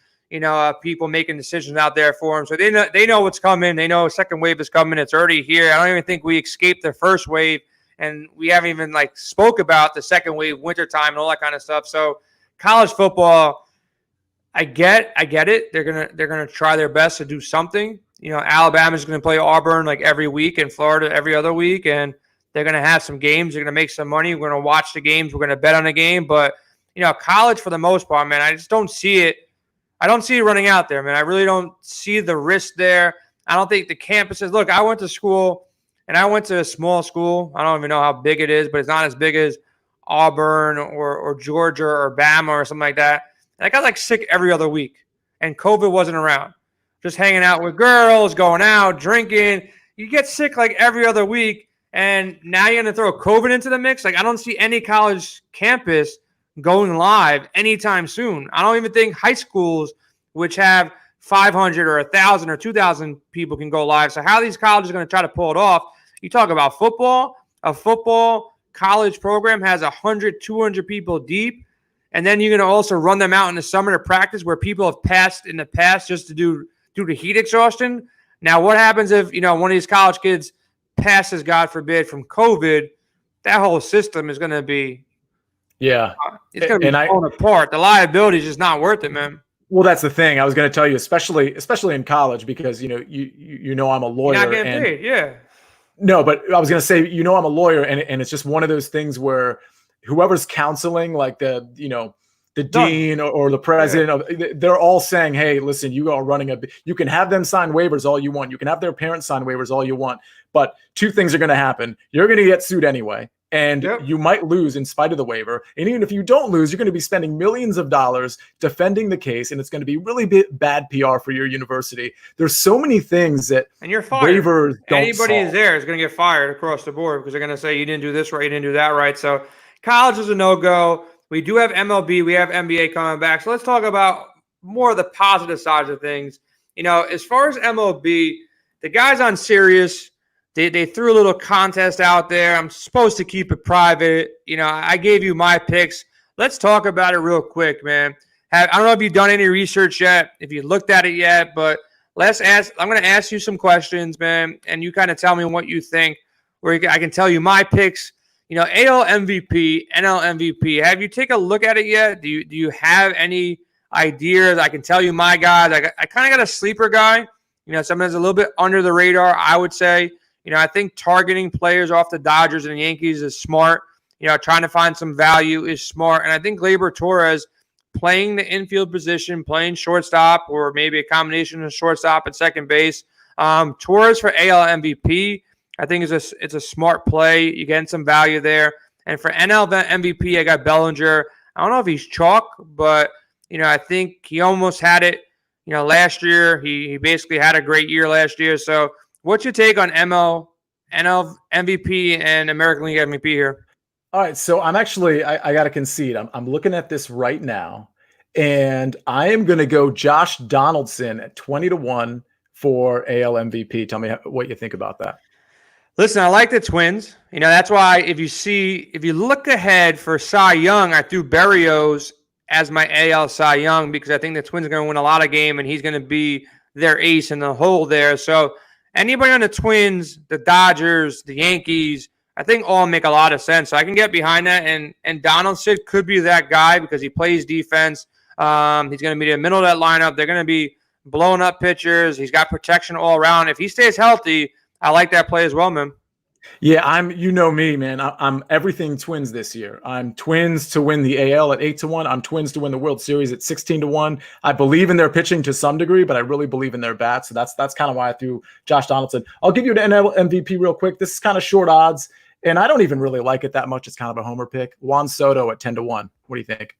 people making decisions out there for them. So they know what's coming. They know a second wave is coming. It's already here. I don't even think we escaped the first wave. And we haven't even spoke about the second wave, wintertime, and all that kind of stuff. So college football, I get it. They're gonna try their best to do something. Alabama's gonna play Auburn like every week, and Florida every other week, and they're gonna have some games. They're gonna make some money. We're gonna watch the games. We're gonna bet on the game. But college for the most part, man, I just don't see it. I don't see it running out there, man. I really don't see the risk there. I don't think the campuses. Look, I went to school. And I went to a small school. I don't even know how big it is, but it's not as big as Auburn or Georgia or Bama or something like that. And I got sick every other week. And COVID wasn't around. Just hanging out with girls, going out, drinking. You get sick every other week. And now you're going to throw COVID into the mix? I don't see any college campus going live anytime soon. I don't even think high schools, which have 500 or 1,000 or 2,000 people, can go live. So how are these colleges going to try to pull it off? You talk about football. A football college program has 100, 200 people deep. And then you're going to also run them out in the summer to practice where people have passed in the past just to due to heat exhaustion. Now, what happens if, one of these college kids passes, God forbid, from COVID? That whole system is going to be it's going to be torn apart. The liability is just not worth it, man. Well, that's the thing. I was going to tell you, especially in college, because I'm a lawyer. You're not getting paid, yeah. No, but I was going to say, I'm a lawyer, and it's just one of those things where whoever's counseling, like the dean or the president, they're all saying, hey, listen, you are running you can have them sign waivers all you want. You can have their parents sign waivers all you want. But 2 things are going to happen. You're going to get sued anyway. And Yep. you might lose in spite of the waiver. And even if you don't lose, you're going to be spending millions of dollars defending the case, and it's going to be really bad PR for your university. There's so many things that And you're fired. waivers don't Anybody solve. there is going to get fired across the board because they're going to say you didn't do this right, you didn't do that right. So college is a no-go. We do have MLB, we have NBA coming back. So let's talk about more of the positive sides of things. As far as MLB, the guys on Sirius, they threw a little contest out there. I'm supposed to keep it private. I gave you my picks. Let's talk about it real quick, man. I don't know if you've done any research yet, if you looked at it yet, but I'm going to ask you some questions, man, and you kind of tell me what you think, I can tell you my picks. AL MVP, NL MVP. Have you taken a look at it yet? Do you have any ideas? I can tell you my guys. I kind of got a sleeper guy. Sometimes a little bit under the radar, I would say. I think targeting players off the Dodgers and the Yankees is smart. Trying to find some value is smart. And I think Gleyber Torres playing the infield position, playing shortstop, or maybe a combination of shortstop and second base. Torres for AL MVP, I think it's a smart play. You're getting some value there. And for NL MVP, I got Bellinger. I don't know if he's chalk, but, I think he almost had it, last year. He basically had a great year last year. So what's your take on NL MVP and American League MVP here? All right, so I'm actually I got to concede. I'm looking at this right now, and I am going to go Josh Donaldson at 20-1 for AL MVP. Tell me what you think about that. Listen, I like the Twins. That's why if you look ahead for Cy Young, I threw Berrios as my AL Cy Young because I think the Twins are going to win a lot of games, and he's going to be their ace in the hole there. So anybody on the Twins, the Dodgers, the Yankees, I think all make a lot of sense. So I can get behind that. And Donaldson could be that guy because he plays defense. He's going to be in the middle of that lineup. They're going to be blowing up pitchers. He's got protection all around. If he stays healthy, I like that play as well, man. Yeah, me, man. I'm everything Twins this year. I'm Twins to win the AL at 8-1. I'm Twins to win the World Series at 16-1. I believe in their pitching to some degree, but I really believe in their bats. So that's kind of why I threw Josh Donaldson. I'll give you the NL MVP real quick. This is kind of short odds, and I don't even really like it that much. It's kind of a homer pick. Juan Soto at 10-1. What do you think?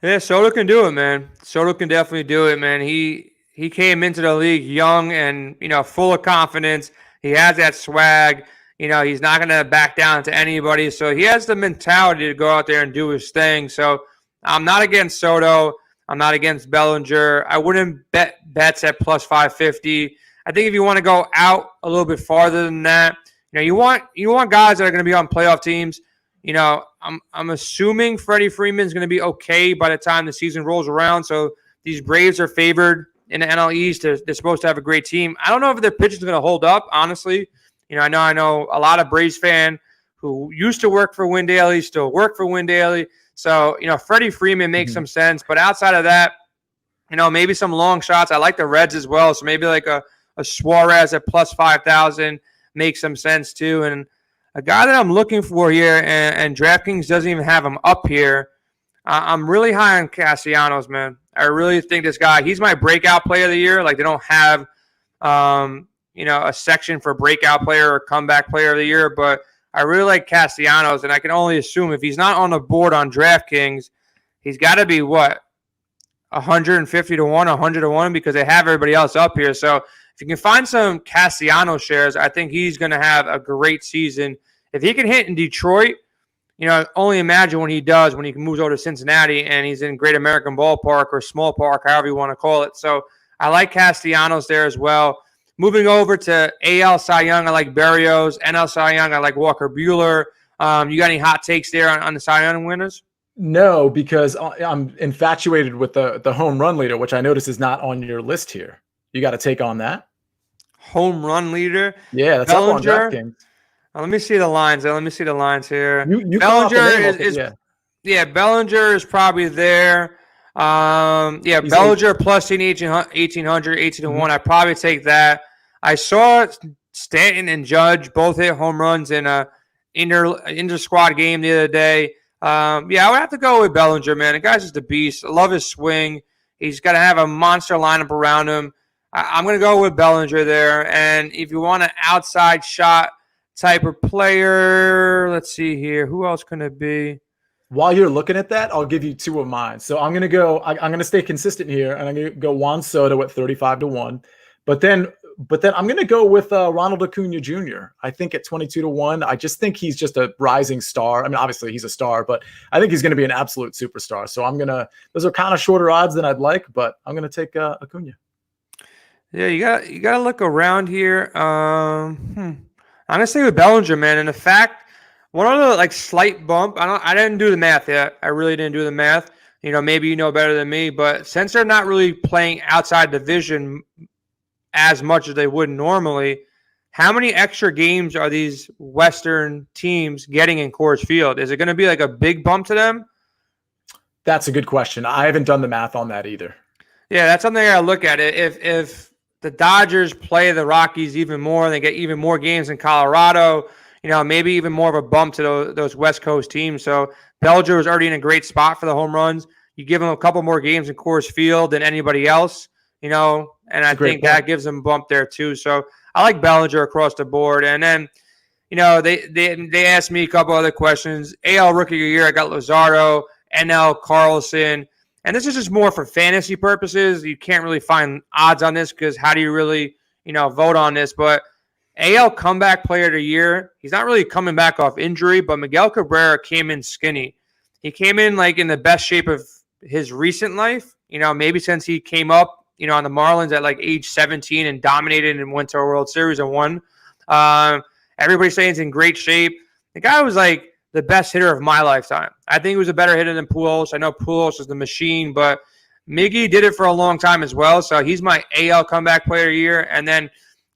Yeah, Soto can do it, man. Soto can definitely do it, man. He came into the league young and full of confidence. He has that swag. He's not going to back down to anybody. So he has the mentality to go out there and do his thing. So I'm not against Soto. I'm not against Bellinger. I wouldn't bet bets at plus 550. I think if you want to go out a little bit farther than that, you want guys that are going to be on playoff teams. I'm assuming Freddie Freeman's going to be okay by the time the season rolls around. So these Braves are favored in the NL East. They're supposed to have a great team. I don't know if their pitch is going to hold up, honestly. I know a lot of Braves fan who used to work for Win Daily, still work for Win Daily. So, Freddie Freeman makes some sense. But outside of that, maybe some long shots. I like the Reds as well. So maybe like a Suarez at plus 5,000 makes some sense too. And a guy that I'm looking for here, and DraftKings doesn't even have him up here. I'm really high on Castellanos, man. I really think this guy, he's my breakout player of the year. Like they don't have a section for breakout player or comeback player of the year, but I really like Castellanos, and I can only assume if he's not on the board on DraftKings, he's got to be 150-1, 100-1 because they have everybody else up here. So if you can find some Castellanos shares, I think he's going to have a great season. If he can hit in Detroit, only imagine when he does when he moves over to Cincinnati and he's in Great American Ballpark or Small Park, however you want to call it. So I like Castellanos there as well. Moving over to AL Cy Young, I like Berrios. NL Cy Young, I like Walker Buehler. You got any hot takes there on the Cy Young winners? No, because I'm infatuated with the home run leader, which I notice is not on your list here. You got to take on that. Home run leader? Yeah, that's Bellinger. up on DraftKings. Let me see the lines. here. You Bellinger Bellinger is probably there. Bellinger plus 1800, 18-1. I'd probably take that. I saw Stanton and Judge both hit home runs in a inter-squad game the other day. I would have to go with Bellinger, man. The guy's just a beast. I love his swing. He's got to have a monster lineup around him. I'm going to go with Bellinger there. And if you want an outside shot type of player. Let's see here. Who else can it be? While you're looking at that, I'll give you two of mine. So I'm gonna stay consistent here, and I'm gonna go Juan Soto at 35-1. But then I'm gonna go with Ronald Acuna Jr. I think at 22-1. I just think he's just a rising star. I mean, obviously he's a star, but I think he's gonna be an absolute superstar. So those are kind of shorter odds than I'd like, but I'm gonna take Acuna. Yeah, you got to look around here. I'm gonna stay with Bellinger, man. And the fact, one other like slight bump. I didn't do the math yet. I really didn't do the math. Maybe you know better than me, but since they're not really playing outside division as much as they would normally, how many extra games are these Western teams getting in Coors Field? Is it going to be like a big bump to them? That's a good question. I haven't done the math on that either. Yeah, that's something I got to look at. If the Dodgers play the Rockies even more, they get even more games in Colorado, maybe even more of a bump to those West Coast teams. So Bellinger was already in a great spot for the home runs. You give him a couple more games in Coors Field than anybody else, and I think that gives them a bump there too. So I like Bellinger across the board. And then, they asked me a couple other questions. AL Rookie of the Year, I got Luzardo, NL Carlson. And this is just more for fantasy purposes. You can't really find odds on this because how do you really, vote on this? But AL Comeback Player of the Year, he's not really coming back off injury, but Miguel Cabrera came in skinny. He came in like in the best shape of his recent life, maybe since he came up, on the Marlins at like age 17 and dominated and went to a World Series and won. Everybody's saying he's in great shape. The guy was like the best hitter of my lifetime. I think he was a better hitter than Pujols. I know Pujols is the machine, but Miggy did it for a long time as well. So he's my AL Comeback Player of the Year. And then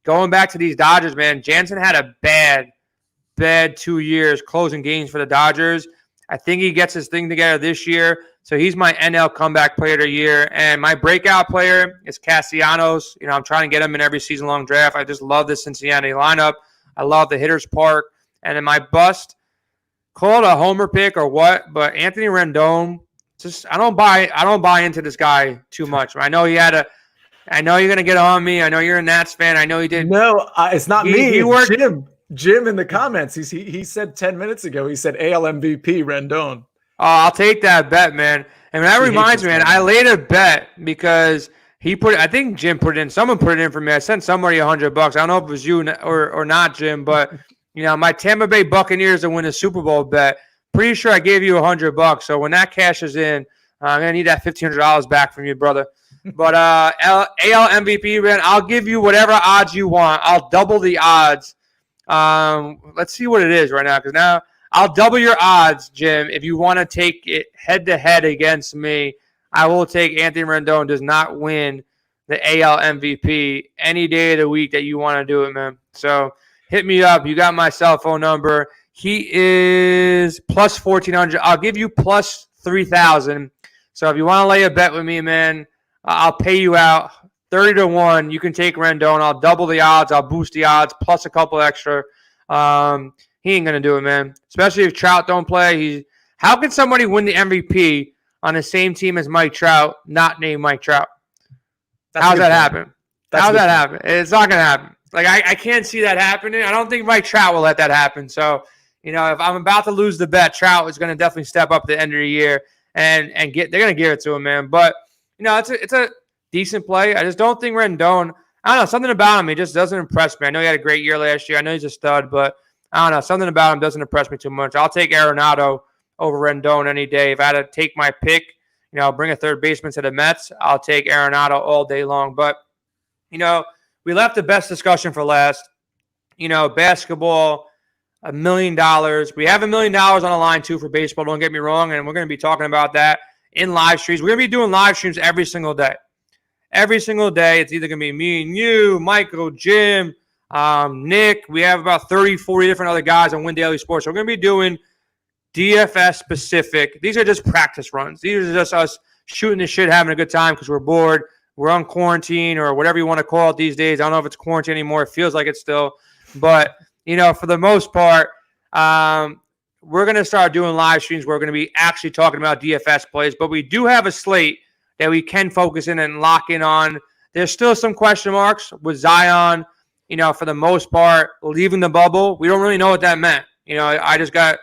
going back to these Dodgers, man, Jansen had a bad 2 years closing games for the Dodgers. I think he gets his thing together this year. So he's my NL Comeback Player of the Year. And my breakout player is Castellanos. I'm trying to get him in every season-long draft. I just love this Cincinnati lineup. I love the hitter's park. And then my bust, call it a homer pick or what, but Anthony Rendon, I don't buy into this guy too much. I know you're gonna get on me. I know you're a Nats fan. I know he did. No, it's not me. It's Jim in the comments. He said 10 minutes ago. He said AL MVP Rendon. I'll take that bet, man. And that reminds me, man, I laid a bet because I think Jim put it in. Someone put it in for me. I sent somebody $100. I don't know if it was you or not, Jim, but my Tampa Bay Buccaneers to win a Super Bowl bet. Pretty sure I gave you $100. So when that cashes in, I'm gonna need that $1,500 back from you, brother. But AL MVP, man, I'll give you whatever odds you want. I'll double the odds. Let's see what it is right now, because now I'll double your odds, Jim. If you want to take it head-to-head against me, I will take Anthony Rendon does not win the AL MVP any day of the week that you want to do it, man. So hit me up. You got my cell phone number. He is plus 1,400. I'll give you plus 3,000. So if you want to lay a bet with me, man, I'll pay you out 30-1. You can take Rendon. I'll double the odds. I'll boost the odds plus a couple extra. He ain't gonna do it, man. Especially if Trout don't play. How can somebody win the MVP on the same team as Mike Trout, not named Mike Trout? How's that happen? How's that happen? It's not gonna happen. Like I can't see that happening. I don't think Mike Trout will let that happen. So, if I'm about to lose the bet, Trout is gonna definitely step up at the end of the year and they're gonna give it to him, man. But it's a decent play. I just don't think Rendon. I don't know, something about him. He just doesn't impress me. I know he had a great year last year. I know he's a stud, but I don't know. Something about him doesn't impress me too much. I'll take Arenado over Rendon any day. If I had to take my pick, bring a third baseman to the Mets, I'll take Arenado all day long. But, we left the best discussion for last. Basketball, $1 million. We have $1 million on the line, too, for baseball. Don't get me wrong. And we're going to be talking about that in live streams. We're going to be doing live streams every single day. Every single day. It's either going to be me and you, Michael, Jim, Nick. We have about 30, 40 different other guys on Win Daily Sports. So we're going to be doing DFS specific. These are just practice runs. These are just us shooting the shit, having a good time because we're bored. We're on quarantine or whatever you want to call it these days. I don't know if it's quarantine anymore. It feels like it's still. But, for the most part, we're going to start doing live streams where we're going to be actually talking about DFS plays. But we do have a slate that we can focus in and lock in on. There's still some question marks with Zion, for the most part, leaving the bubble. We don't really know what that meant. I just got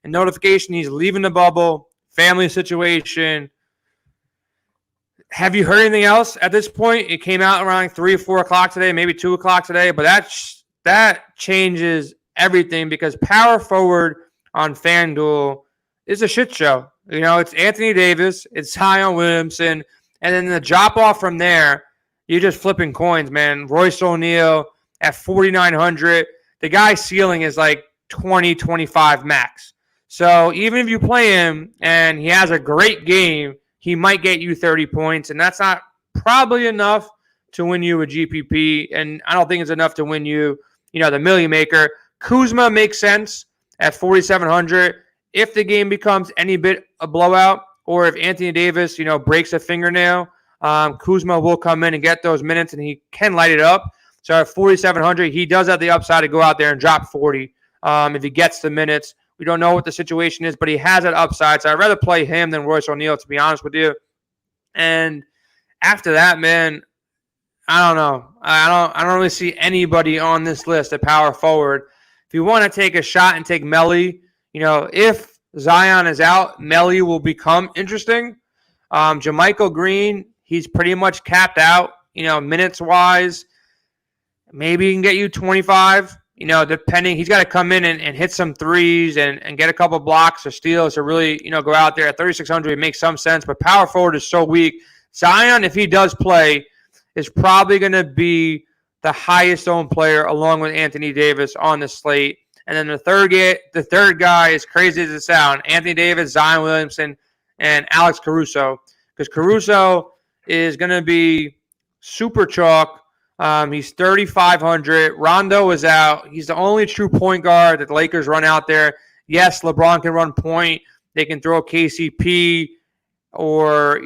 a notification he's leaving the bubble, family situation. Have you heard anything else at this point? It came out around 3 or 4 o'clock today, maybe 2 o'clock today, but that changes everything because power forward on FanDuel is a shit show. It's Anthony Davis, it's Zion Williamson, and then the drop off from there, you're just flipping coins, man. Royce O'Neal at 4,900. The guy's ceiling is like 20, 25 max. So even if you play him and he has a great game, he might get you 30 points, and that's not probably enough to win you a GPP, and I don't think it's enough to win you, the Million Maker. Kuzma makes sense at 4,700 if the game becomes any bit a blowout, or if Anthony Davis, breaks a fingernail. Kuzma will come in and get those minutes, and he can light it up. So at 4,700, he does have the upside to go out there and drop 40 if he gets the minutes. We don't know what the situation is, but he has that upside. So I'd rather play him than Royce O'Neal, to be honest with you. And after that, man, I don't know. I don't really see anybody on this list at power forward. If you want to take a shot and take Melly, if Zion is out, Melly will become interesting. Jermichael Green, he's pretty much capped out, minutes-wise. Maybe he can get you 25. Depending, he's got to come in and hit some threes and get a couple blocks or steals to really, go out there at 3,600. It makes some sense, but power forward is so weak. Zion, if he does play, is probably going to be the highest owned player along with Anthony Davis on the slate. And then the third guy, as crazy as it sounds, Anthony Davis, Zion Williamson, and Alex Caruso, because Caruso is going to be super chalk. He's 3,500. Rondo is out. He's the only true point guard that the Lakers run out there. Yes, LeBron can run point. They can throw KCP or,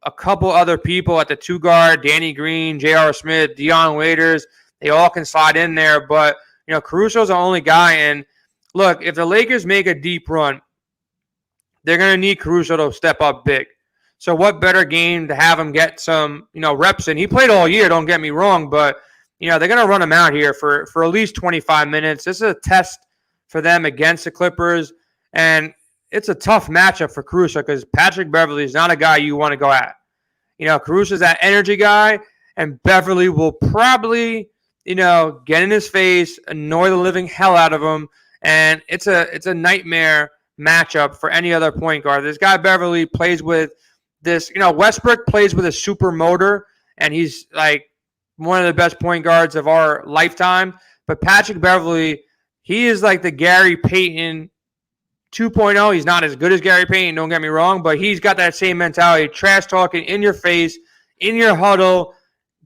a couple other people at the 2 guard, Danny Green, J.R. Smith, Dion Waiters. They all can slide in there. But, Caruso's the only guy. And, look, if the Lakers make a deep run, they're going to need Caruso to step up big. So what better game to have him get some, reps in? He played all year, don't get me wrong, but, they're going to run him out here for at least 25 minutes. This is a test for them against the Clippers, and it's a tough matchup for Caruso because Patrick Beverley is not a guy you want to go at. Caruso's that energy guy, and Beverley will probably, get in his face, annoy the living hell out of him, and it's a nightmare matchup for any other point guard. This guy Beverley plays with this, Westbrook plays with a super motor, and he's like one of the best point guards of our lifetime. But Patrick Beverley, he is like the Gary Payton 2.0. He's not as good as Gary Payton, don't get me wrong, but he's got that same mentality, trash talking in your face, in your huddle,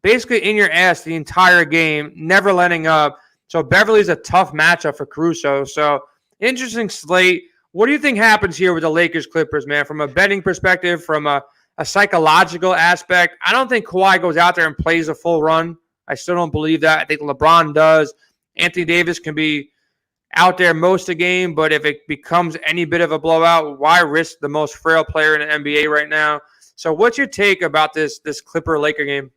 basically in your ass the entire game, never letting up. So Beverley's a tough matchup for Caruso. So interesting slate. What do you think happens here with the Lakers-Clippers, man, from a betting perspective, from a psychological aspect? I don't think Kawhi goes out there and plays a full run. I still don't believe that. I think LeBron does. Anthony Davis can be out there most of the game, but if it becomes any bit of a blowout, why risk the most frail player in the NBA right now? So what's your take about this Clipper-Laker game?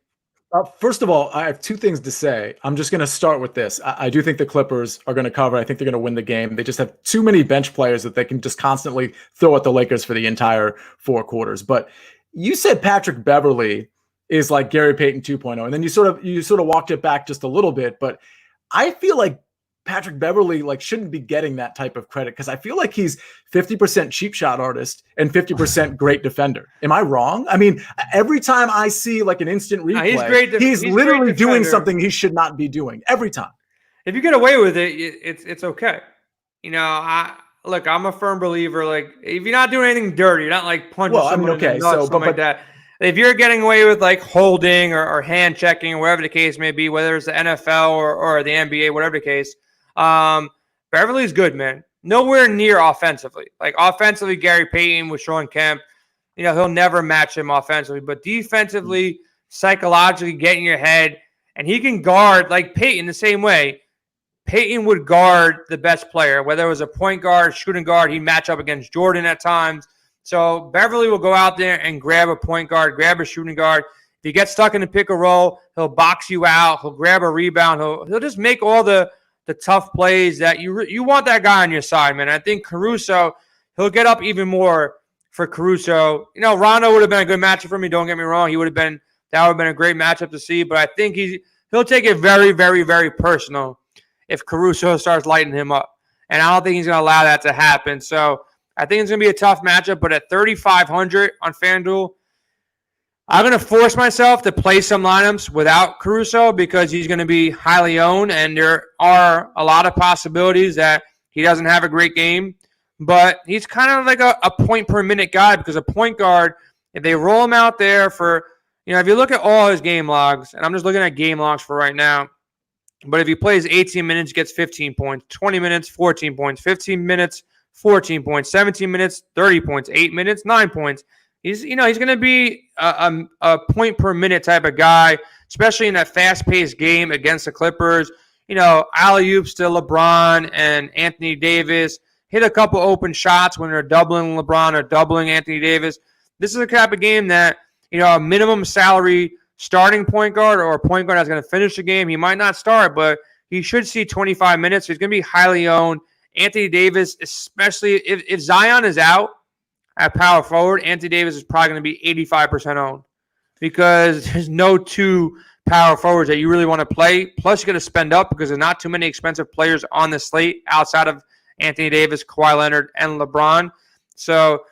First of all, I have 2 things to say. I'm just going to start with this. I do think the Clippers are going to cover. I think they're going to win the game. They just have too many bench players that they can just constantly throw at the Lakers for the entire 4 quarters. But you said Patrick Beverley is like Gary Payton 2.0, and then you sort of walked it back just a little bit. But I feel like Patrick Beverley shouldn't be getting that type of credit because I feel like he's 50% cheap shot artist and 50% great defender. Am I wrong? I mean, every time I see an instant replay, he's literally doing something he should not be doing every time. If you get away with it, it's okay. I'm a firm believer. If you're not doing anything dirty, you're not punching someone in the nuts, something like that. If you're getting away with holding or hand checking or whatever the case may be, whether it's the NFL or the NBA, whatever the case, Beverly's good, man. Nowhere near offensively. Offensively, Gary Payton with Sean Kemp, he'll never match him offensively. But defensively, psychologically, get in your head, and he can guard Payton the same way. Payton would guard the best player, whether it was a point guard, shooting guard. He'd match up against Jordan at times. So Beverly will go out there and grab a point guard, grab a shooting guard. If you get stuck in the pick and roll, he'll box you out. He'll grab a rebound. He'll just make all the tough plays that you want that guy on your side, man. I think Caruso, he'll get up even more for Caruso. Rondo would have been a good matchup for me. Don't get me wrong. That would have been a great matchup to see. But I think he'll take it very, very, very personal if Caruso starts lighting him up. And I don't think he's going to allow that to happen. So I think it's going to be a tough matchup. But at 3,500 on FanDuel, I'm going to force myself to play some lineups without Caruso because he's going to be highly owned. And there are a lot of possibilities that he doesn't have a great game. But he's kind of like a point per minute guy because a point guard, if they roll him out there for, if you look at all his game logs, and I'm just looking at game logs for right now, but if he plays 18 minutes, gets 15 points, 20 minutes, 14 points, 15 minutes, 14 points, 17 minutes, 30 points, 8 minutes, 9 points. He's going to be a point per minute type of guy, especially in that fast-paced game against the Clippers. Alley-oops to LeBron and Anthony Davis. Hit a couple open shots when they're doubling LeBron or doubling Anthony Davis. This is a type of game that, a minimum salary starting point guard or a point guard that's going to finish the game, he might not start, but he should see 25 minutes. He's going to be highly owned. Anthony Davis, especially if Zion is out at power forward, Anthony Davis is probably going to be 85% owned because there's no two power forwards that you really want to play. Plus, you're going to spend up because there's not too many expensive players on the slate outside of Anthony Davis, Kawhi Leonard, and LeBron. So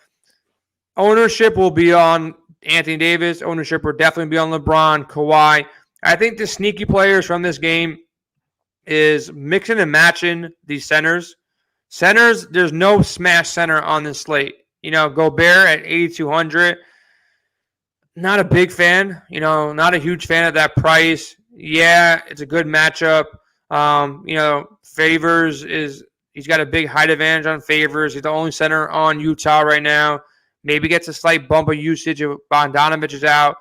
ownership will be on Anthony Davis. Ownership will definitely be on LeBron, Kawhi. I think the sneaky players from this game is mixing and matching these centers. Centers, there's no smash center on this slate. Gobert at 8,200. Not a big fan. Not a huge fan of that price. Yeah, it's a good matchup. Favors he's got a big height advantage on Favors. He's the only center on Utah right now. Maybe gets a slight bump of usage if Bogdanovich is out.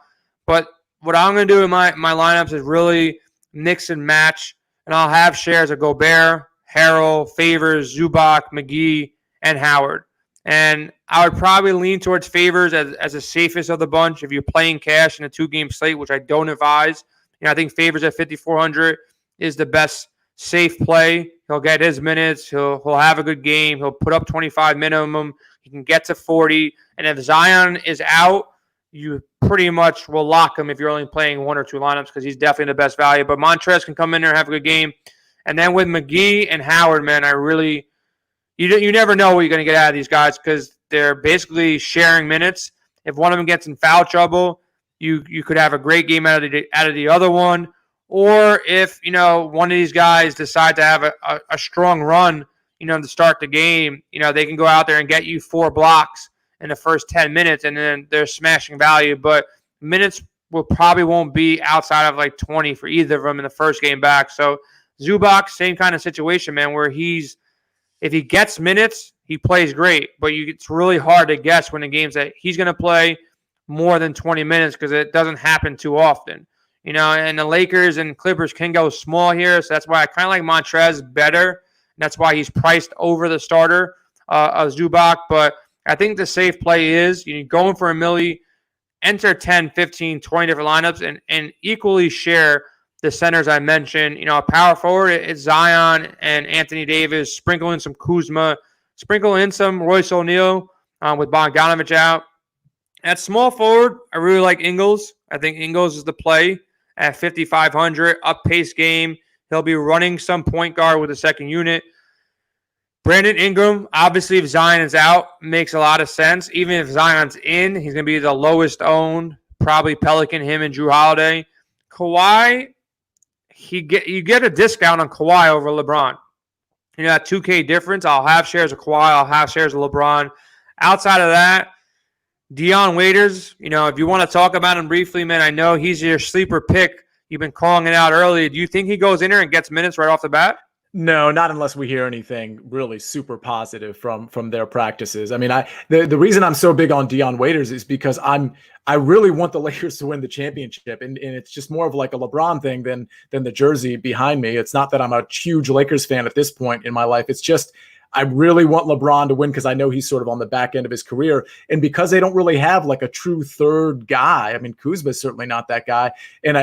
But what I'm going to do in my lineups is really mix and match. And I'll have shares of Gobert, Harrell, Favors, Zubac, McGee, and Howard. And I would probably lean towards Favors as the safest of the bunch if you're playing cash in a two-game slate, which I don't advise. I think Favors at 5,400 is the best safe play. He'll get his minutes. He'll have a good game. He'll put up 25 minimum. He can get to 40. And if Zion is out, you pretty much will lock him if you're only playing one or two lineups because he's definitely the best value. But Montrez can come in there and have a good game. And then with McGee and Howard, man, you never know what you're going to get out of these guys because they're basically sharing minutes. If one of them gets in foul trouble, you could have a great game out of the other one. Or if, one of these guys decide to have a strong run, to start the game, they can go out there and get you 4 blocks in the first 10 minutes, and then they're smashing value. But minutes probably won't be outside of like 20 for either of them in the first game back. So Zubac, same kind of situation, man, where if he gets minutes, he plays great. But it's really hard to guess when the games that he's going to play more than 20 minutes because it doesn't happen too often. And the Lakers and Clippers can go small here, so that's why I kind of like Montrez better. And that's why he's priced over the starter of Zubac. But I think the safe play is going for a milli, enter 10, 15, 20 different lineups, and equally share the centers I mentioned. Power forward, it's Zion and Anthony Davis. Sprinkle in some Kuzma. Sprinkle in some Royce O'Neal with Bogdanovich out. At small forward, I really like Ingles. I think Ingles is the play at 5,500. Up-pace game. He'll be running some point guard with a second unit. Brandon Ingram, obviously, if Zion is out, makes a lot of sense. Even if Zion's in, he's going to be the lowest owned. Probably Pelican, him, and Drew Holiday. Kawhi, you get a discount on Kawhi over LeBron. That 2K difference. I'll have shares of Kawhi. I'll have shares of LeBron. Outside of that, Dion Waiters, if you want to talk about him briefly, man, I know he's your sleeper pick. You've been calling it out early. Do you think he goes in there and gets minutes right off the bat? No, not unless we hear anything really super positive from their practices. I mean, the reason I'm so big on Dion Waiters is because I really want the Lakers to win the championship, and it's just more of like a LeBron thing than the jersey behind me. It's not that I'm a huge Lakers fan at this point in my life. It's just I really want LeBron to win because I know he's sort of on the back end of his career. And because they don't really have like a true third guy, I mean, Kuzma's certainly not that guy. And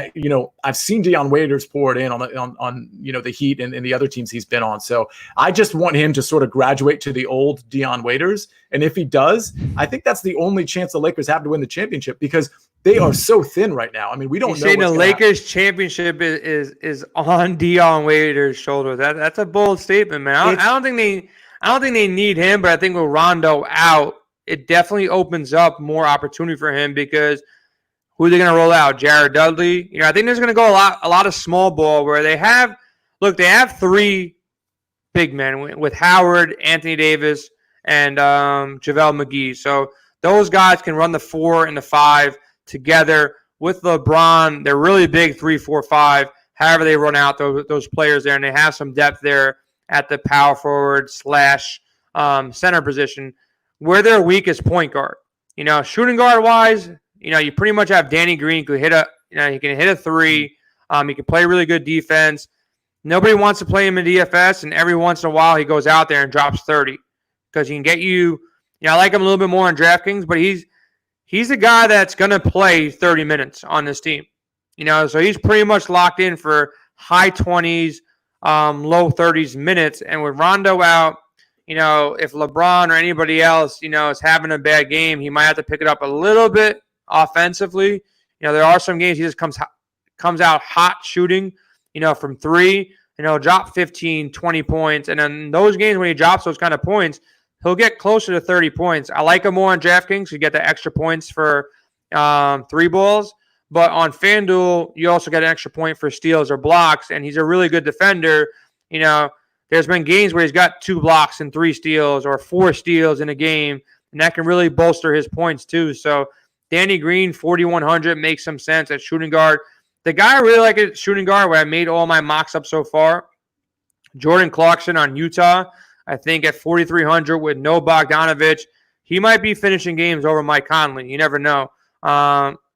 I've seen Dion Waiters pour it in on the Heat and the other teams he's been on. So I just want him to sort of graduate to the old Dion Waiters. And if he does, I think that's the only chance the Lakers have to win the championship because they are so thin right now. I mean, we don't know. Saying the Lakers championship is on Dion Waiters' shoulders. That's a bold statement, man. I don't think they need him, but I think with Rondo out, it definitely opens up more opportunity for him because who are they going to roll out? Jared Dudley. I think there's going to go a lot of small ball where they have three big men with Howard, Anthony Davis, and JaVale McGee. So those guys can run the 4 and the 5 together with LeBron. They're really big 3, 4, 5. However they run out those players there, and they have some depth there at the power forward / center position. Where they're weak is point guard. Shooting guard wise, you pretty much have Danny Green who he can hit a 3. He can play really good defense. Nobody wants to play him in DFS, and every once in a while he goes out there and drops 30 because he can get you. I like him a little bit more on DraftKings, but he's a guy that's going to play 30 minutes on this team. So he's pretty much locked in for high 20s, low 30s minutes. And with Rondo out, if LeBron or anybody else, is having a bad game, he might have to pick it up a little bit offensively. There are some games he just comes out hot shooting, from 3, drop 15, 20 points. And then those games when he drops those kind of points, he'll get closer to 30 points. I like him more on DraftKings. You get the extra points for 3 balls. But on FanDuel, you also get an extra point for steals or blocks, and he's a really good defender. There's been games where he's got 2 blocks and 3 steals or 4 steals in a game, and that can really bolster his points too. So Danny Green, 4,100, makes some sense at shooting guard. The guy I really like at shooting guard, where I made all my mocks up so far, Jordan Clarkson on Utah. I think at 4,300 with no Bogdanovich, he might be finishing games over Mike Conley. You never know.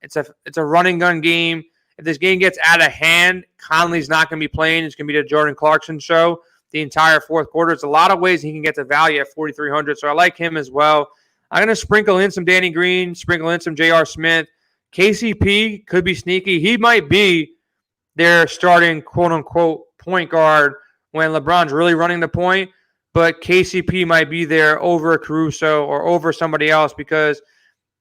It's a running gun game. If this game gets out of hand, Conley's not going to be playing. It's going to be the Jordan Clarkson show the entire fourth quarter. It's a lot of ways he can get the value at 4,300, so I like him as well. I'm going to sprinkle in some Danny Green, sprinkle in some J.R. Smith. KCP could be sneaky. He might be their starting quote-unquote point guard when LeBron's really running the point, but KCP might be there over Caruso or over somebody else because,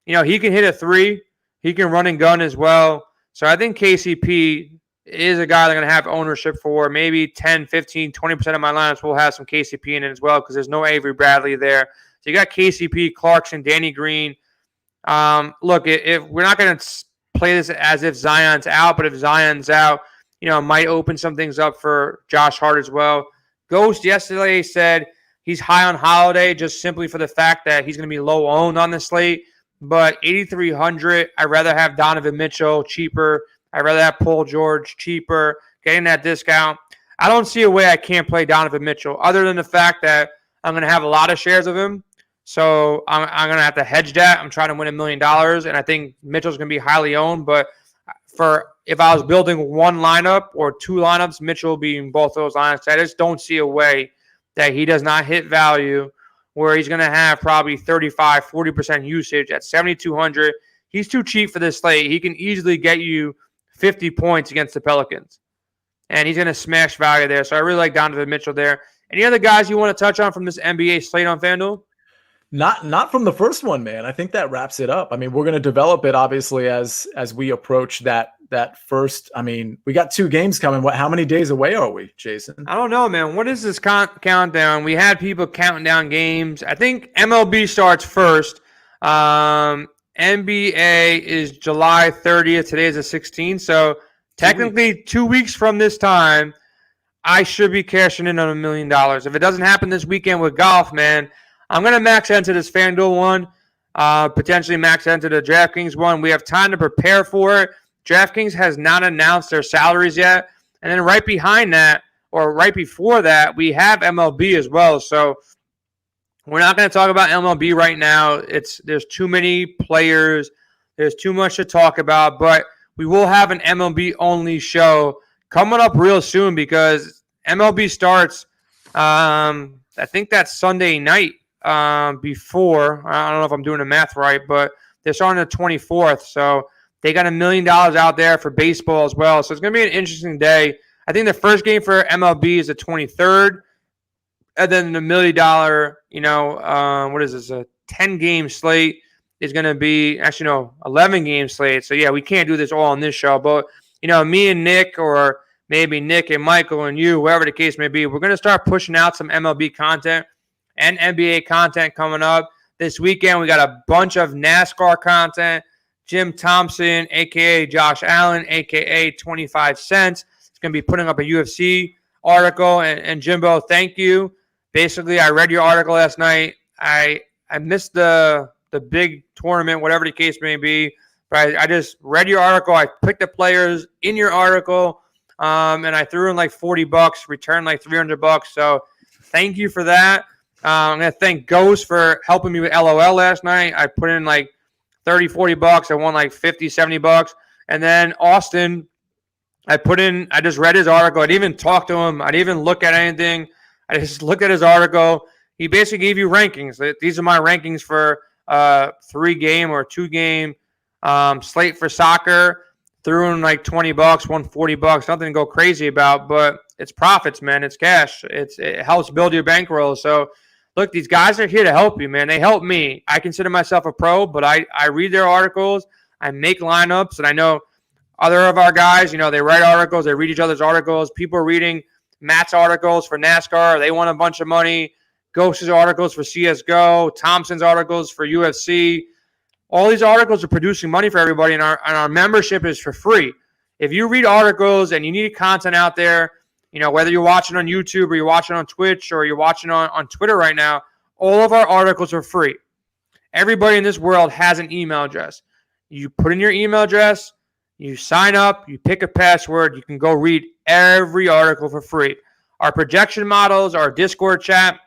he can hit a 3. He can run and gun as well. So I think KCP is a guy they're going to have ownership for. Maybe 10, 15, 20% of my lineups will have some KCP in it as well because there's no Avery Bradley there. So you got KCP, Clarkson, Danny Green. Look, if we're not going to play this as if Zion's out, but if Zion's out, it might open some things up for Josh Hart as well. Ghost yesterday said he's high on Holiday just simply for the fact that he's going to be low owned on the slate. But 8,300, I'd rather have Donovan Mitchell cheaper. I'd rather have Paul George cheaper, getting that discount. I don't see a way I can't play Donovan Mitchell other than the fact that I'm going to have a lot of shares of him. So I'm going to have to hedge that. I'm trying to win $1 million, and I think Mitchell's going to be highly owned. But if I was building one lineup or 2 lineups, Mitchell being both those lineups, I just don't see a way that he does not hit value where he's going to have probably 35, 40% usage at 7,200. He's too cheap for this slate. He can easily get you 50 points against the Pelicans, and he's going to smash value there. So I really like Donovan Mitchell there. Any other guys you want to touch on from this NBA slate on FanDuel? Not from the first one, man. I think that wraps it up. I mean, we're going to develop it obviously as we approach that first. I mean, we got 2 games coming. How many days away are we, Jason? I don't know, man. What is this countdown? We had people counting down games. I think MLB starts first. NBA is July 30th. Today is the 16th. So technically 2 weeks from this time, I should be cashing in on $1 million. If it doesn't happen this weekend with golf, man, I'm going to max into this FanDuel one, potentially max into the DraftKings one. We have time to prepare for it. DraftKings has not announced their salaries yet. And then right behind that, or right before that, we have MLB as well. So we're not going to talk about MLB right now. There's too many players. There's too much to talk about. But we will have an MLB-only show coming up real soon because MLB starts I think that's Sunday night before. I don't know if I'm doing the math right, but they're starting the 24th. So they got $1 million out there for baseball as well. So it's going to be an interesting day. I think the first game for MLB is the 23rd. And then the $1 million, what is this, a 10-game slate is going to be, 11-game slate. So, yeah, we can't do this all on this show. But, me and Nick, or maybe Nick and Michael and you, whoever the case may be, we're going to start pushing out some MLB content and NBA content coming up. This weekend, we got a bunch of NASCAR content. Jim Thompson, a.k.a. Josh Allen, a.k.a. 25 Cents, is going to be putting up a UFC article. And Jimbo, thank you. Basically, I read your article last night. I missed the big tournament, whatever the case may be. But I just read your article. I picked the players in your article, and I threw in like $40, returned like $300. So thank you for that. I'm going to thank Ghost for helping me with LOL last night. I put in like $30-$40. I won like $50-$70. And then Austin, I just read his article. I didn't even talk to him. I didn't even look at anything. I just looked at his article. He basically gave you rankings. These are my rankings for 3-game or 2-game slate for soccer. Threw in like $20, won $40. Nothing to go crazy about, but it's profits, man. It's cash. It helps build your bankroll. So, look, these guys are here to help you, man. They help me. I consider myself a pro, but I read their articles. I make lineups, and I know other of our guys, they write articles. They read each other's articles. People are reading Matt's articles for NASCAR. They won a bunch of money. Ghost's articles for CSGO. Thompson's articles for UFC. All these articles are producing money for everybody, and our membership is for free. If you read articles and you need content out there, whether you're watching on YouTube or you're watching on Twitch or you're watching on Twitter right now, all of our articles are free. Everybody in this world has an email address. You put in your email address, you sign up, you pick a password, you can go read every article for free. Our projection models, our Discord chat,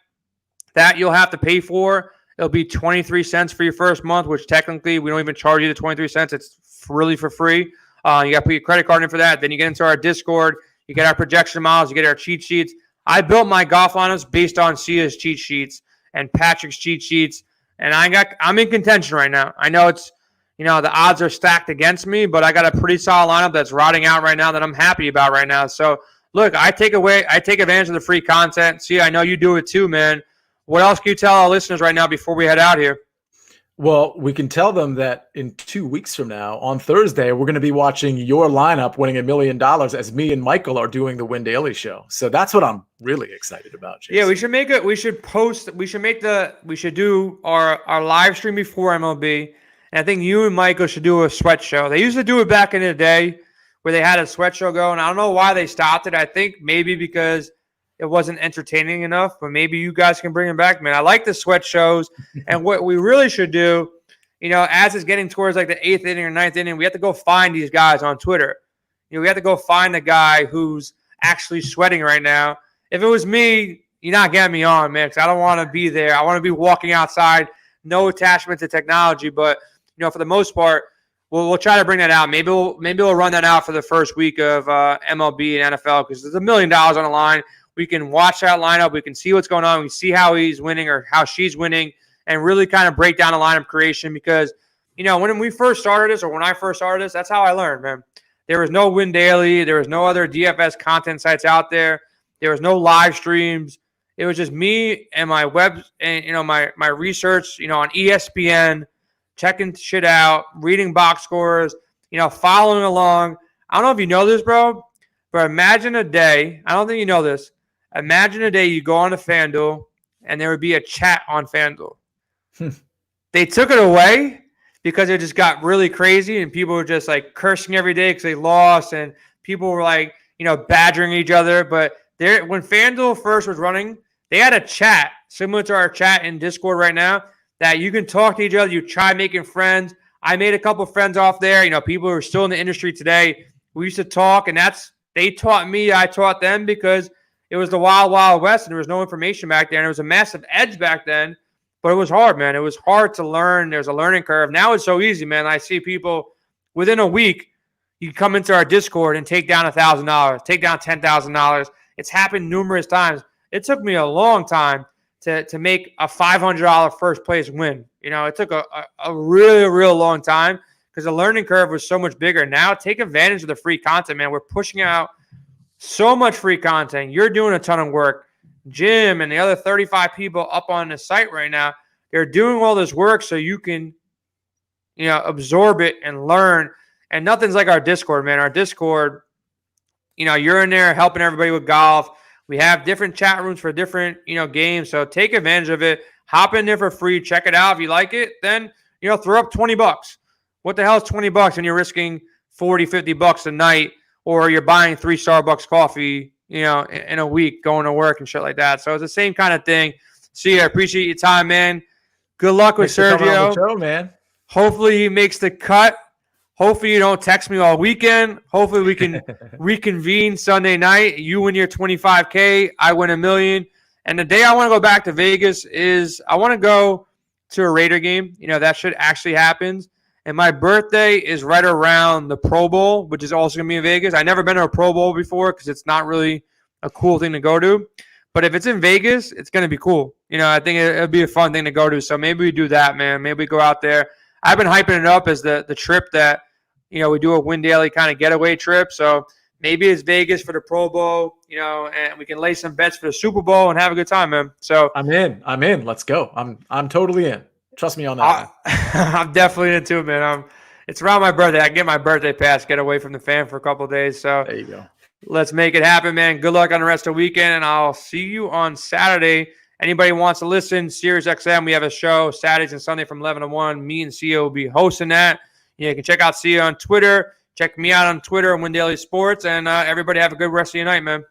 that you'll have to pay for. It'll be 23 cents for your first month, which technically we don't even charge you the 23 cents. It's really for free. You got to put your credit card in for that. Then you get into our Discord. You get our projection models. You get our cheat sheets. I built my golf lineups based on Sia's cheat sheets and Patrick's cheat sheets. And I'm in contention right now. I know it's, the odds are stacked against me, but I got a pretty solid lineup that's rotting out right now that I'm happy about right now. So, look, I take advantage of the free content. See, I know you do it too, man. What else can you tell our listeners right now before we head out here? Well, we can tell them that in 2 weeks from now, on Thursday, we're going to be watching your lineup winning $1 million as me and Michael are doing the Win Daily show. So that's what I'm really excited about, Jason. Yeah, we should do our live stream before MLB. And I think you and Michael should do a sweat show. They used to do it back in the day where they had a sweat show going. I don't know why they stopped it. I think maybe because it wasn't entertaining enough, but maybe you guys can bring it back, man. I like the sweat shows. And what we really should do, as it's getting towards like the 8th inning or 9th inning, we have to go find these guys on Twitter. We have to go find the guy who's actually sweating right now. If it was me, you're not getting me on, man, because I don't want to be there. I want to be walking outside, no attachment to technology. But, for the most part, we'll try to bring that out. Maybe we'll run that out for the first week of MLB and NFL because there's $1 million on the line. We can watch that lineup. We can see what's going on. We can see how he's winning or how she's winning and really kind of break down the lineup creation because, when we first started this or when I first started this, that's how I learned, man. There was no Win Daily. There was no other DFS content sites out there. There was no live streams. It was just me and my web and, my research, on ESPN, checking shit out, reading box scores, following along. I don't know if you know this, bro, but imagine a day. I don't think you know this. Imagine a day you go on to FanDuel and there would be a chat on FanDuel. They took it away because it just got really crazy and people were just like cursing every day because they lost and people were like, badgering each other. But when FanDuel first was running, they had a chat similar to our chat in Discord right now that you can talk to each other. You try making friends. I made a couple friends off there. People who are still in the industry today. We used to talk and they taught me, I taught them because it was the wild, wild west, and there was no information back there, and it was a massive edge back then, but it was hard, man. It was hard to learn. There's a learning curve. Now it's so easy, man. I see people within a week, you come into our Discord and take down $1,000, take down $10,000. It's happened numerous times. It took me a long time to make a $500 first place win. You know, it took a really, real long time because the learning curve was so much bigger. Now take advantage of the free content, man. We're pushing out so much free content. You're doing a ton of work. Jim and the other 35 people up on the site right now, they're doing all this work so you can, you know, absorb it and learn. And nothing's like our Discord, man. Our Discord, you know, you're in there helping everybody with golf. We have different chat rooms for different, you know, games. So take advantage of it. Hop in there for free. Check it out. If you like it, then, you know, throw up $20. What the hell is $20 and you're risking $40, $50 a night, or you're buying 3 Starbucks coffee, you know, in a week going to work and shit like that. So it's the same kind of thing. See, I appreciate your time, man. Good luck with Thanks for coming on Sergio. the show, man. Hopefully he makes the cut. Hopefully you don't text me all weekend. Hopefully we can reconvene Sunday night. You win your $25K. I win $1 million. And the day I want to go back to Vegas is I want to go to a Raider game. You know, that shit actually happens. And my birthday is right around the Pro Bowl, which is also going to be in Vegas. I've never been to a Pro Bowl before because it's not really a cool thing to go to. But if it's in Vegas, it's going to be cool. You know, I think it'll be a fun thing to go to. So maybe we do that, man. Maybe we go out there. I've been hyping it up as the trip that, you know, we do a Win Daily kind of getaway trip. So maybe it's Vegas for the Pro Bowl, you know, and we can lay some bets for the Super Bowl and have a good time, man. So I'm in. Let's go. I'm totally in. Trust me on that. I'm definitely into it, man. It's around my birthday. I can get my birthday pass, get away from the fan for a couple of days. So There you go. let's make it happen, man. Good luck on the rest of the weekend, and I'll see you on Saturday. Anybody wants to listen, Sirius XM, we have a show Saturdays and Sunday from 11 to 1. Me and Sia will be hosting that. You can check out Sia on Twitter. Check me out on Twitter and Win Daily Sports. And everybody have a good rest of your night, man.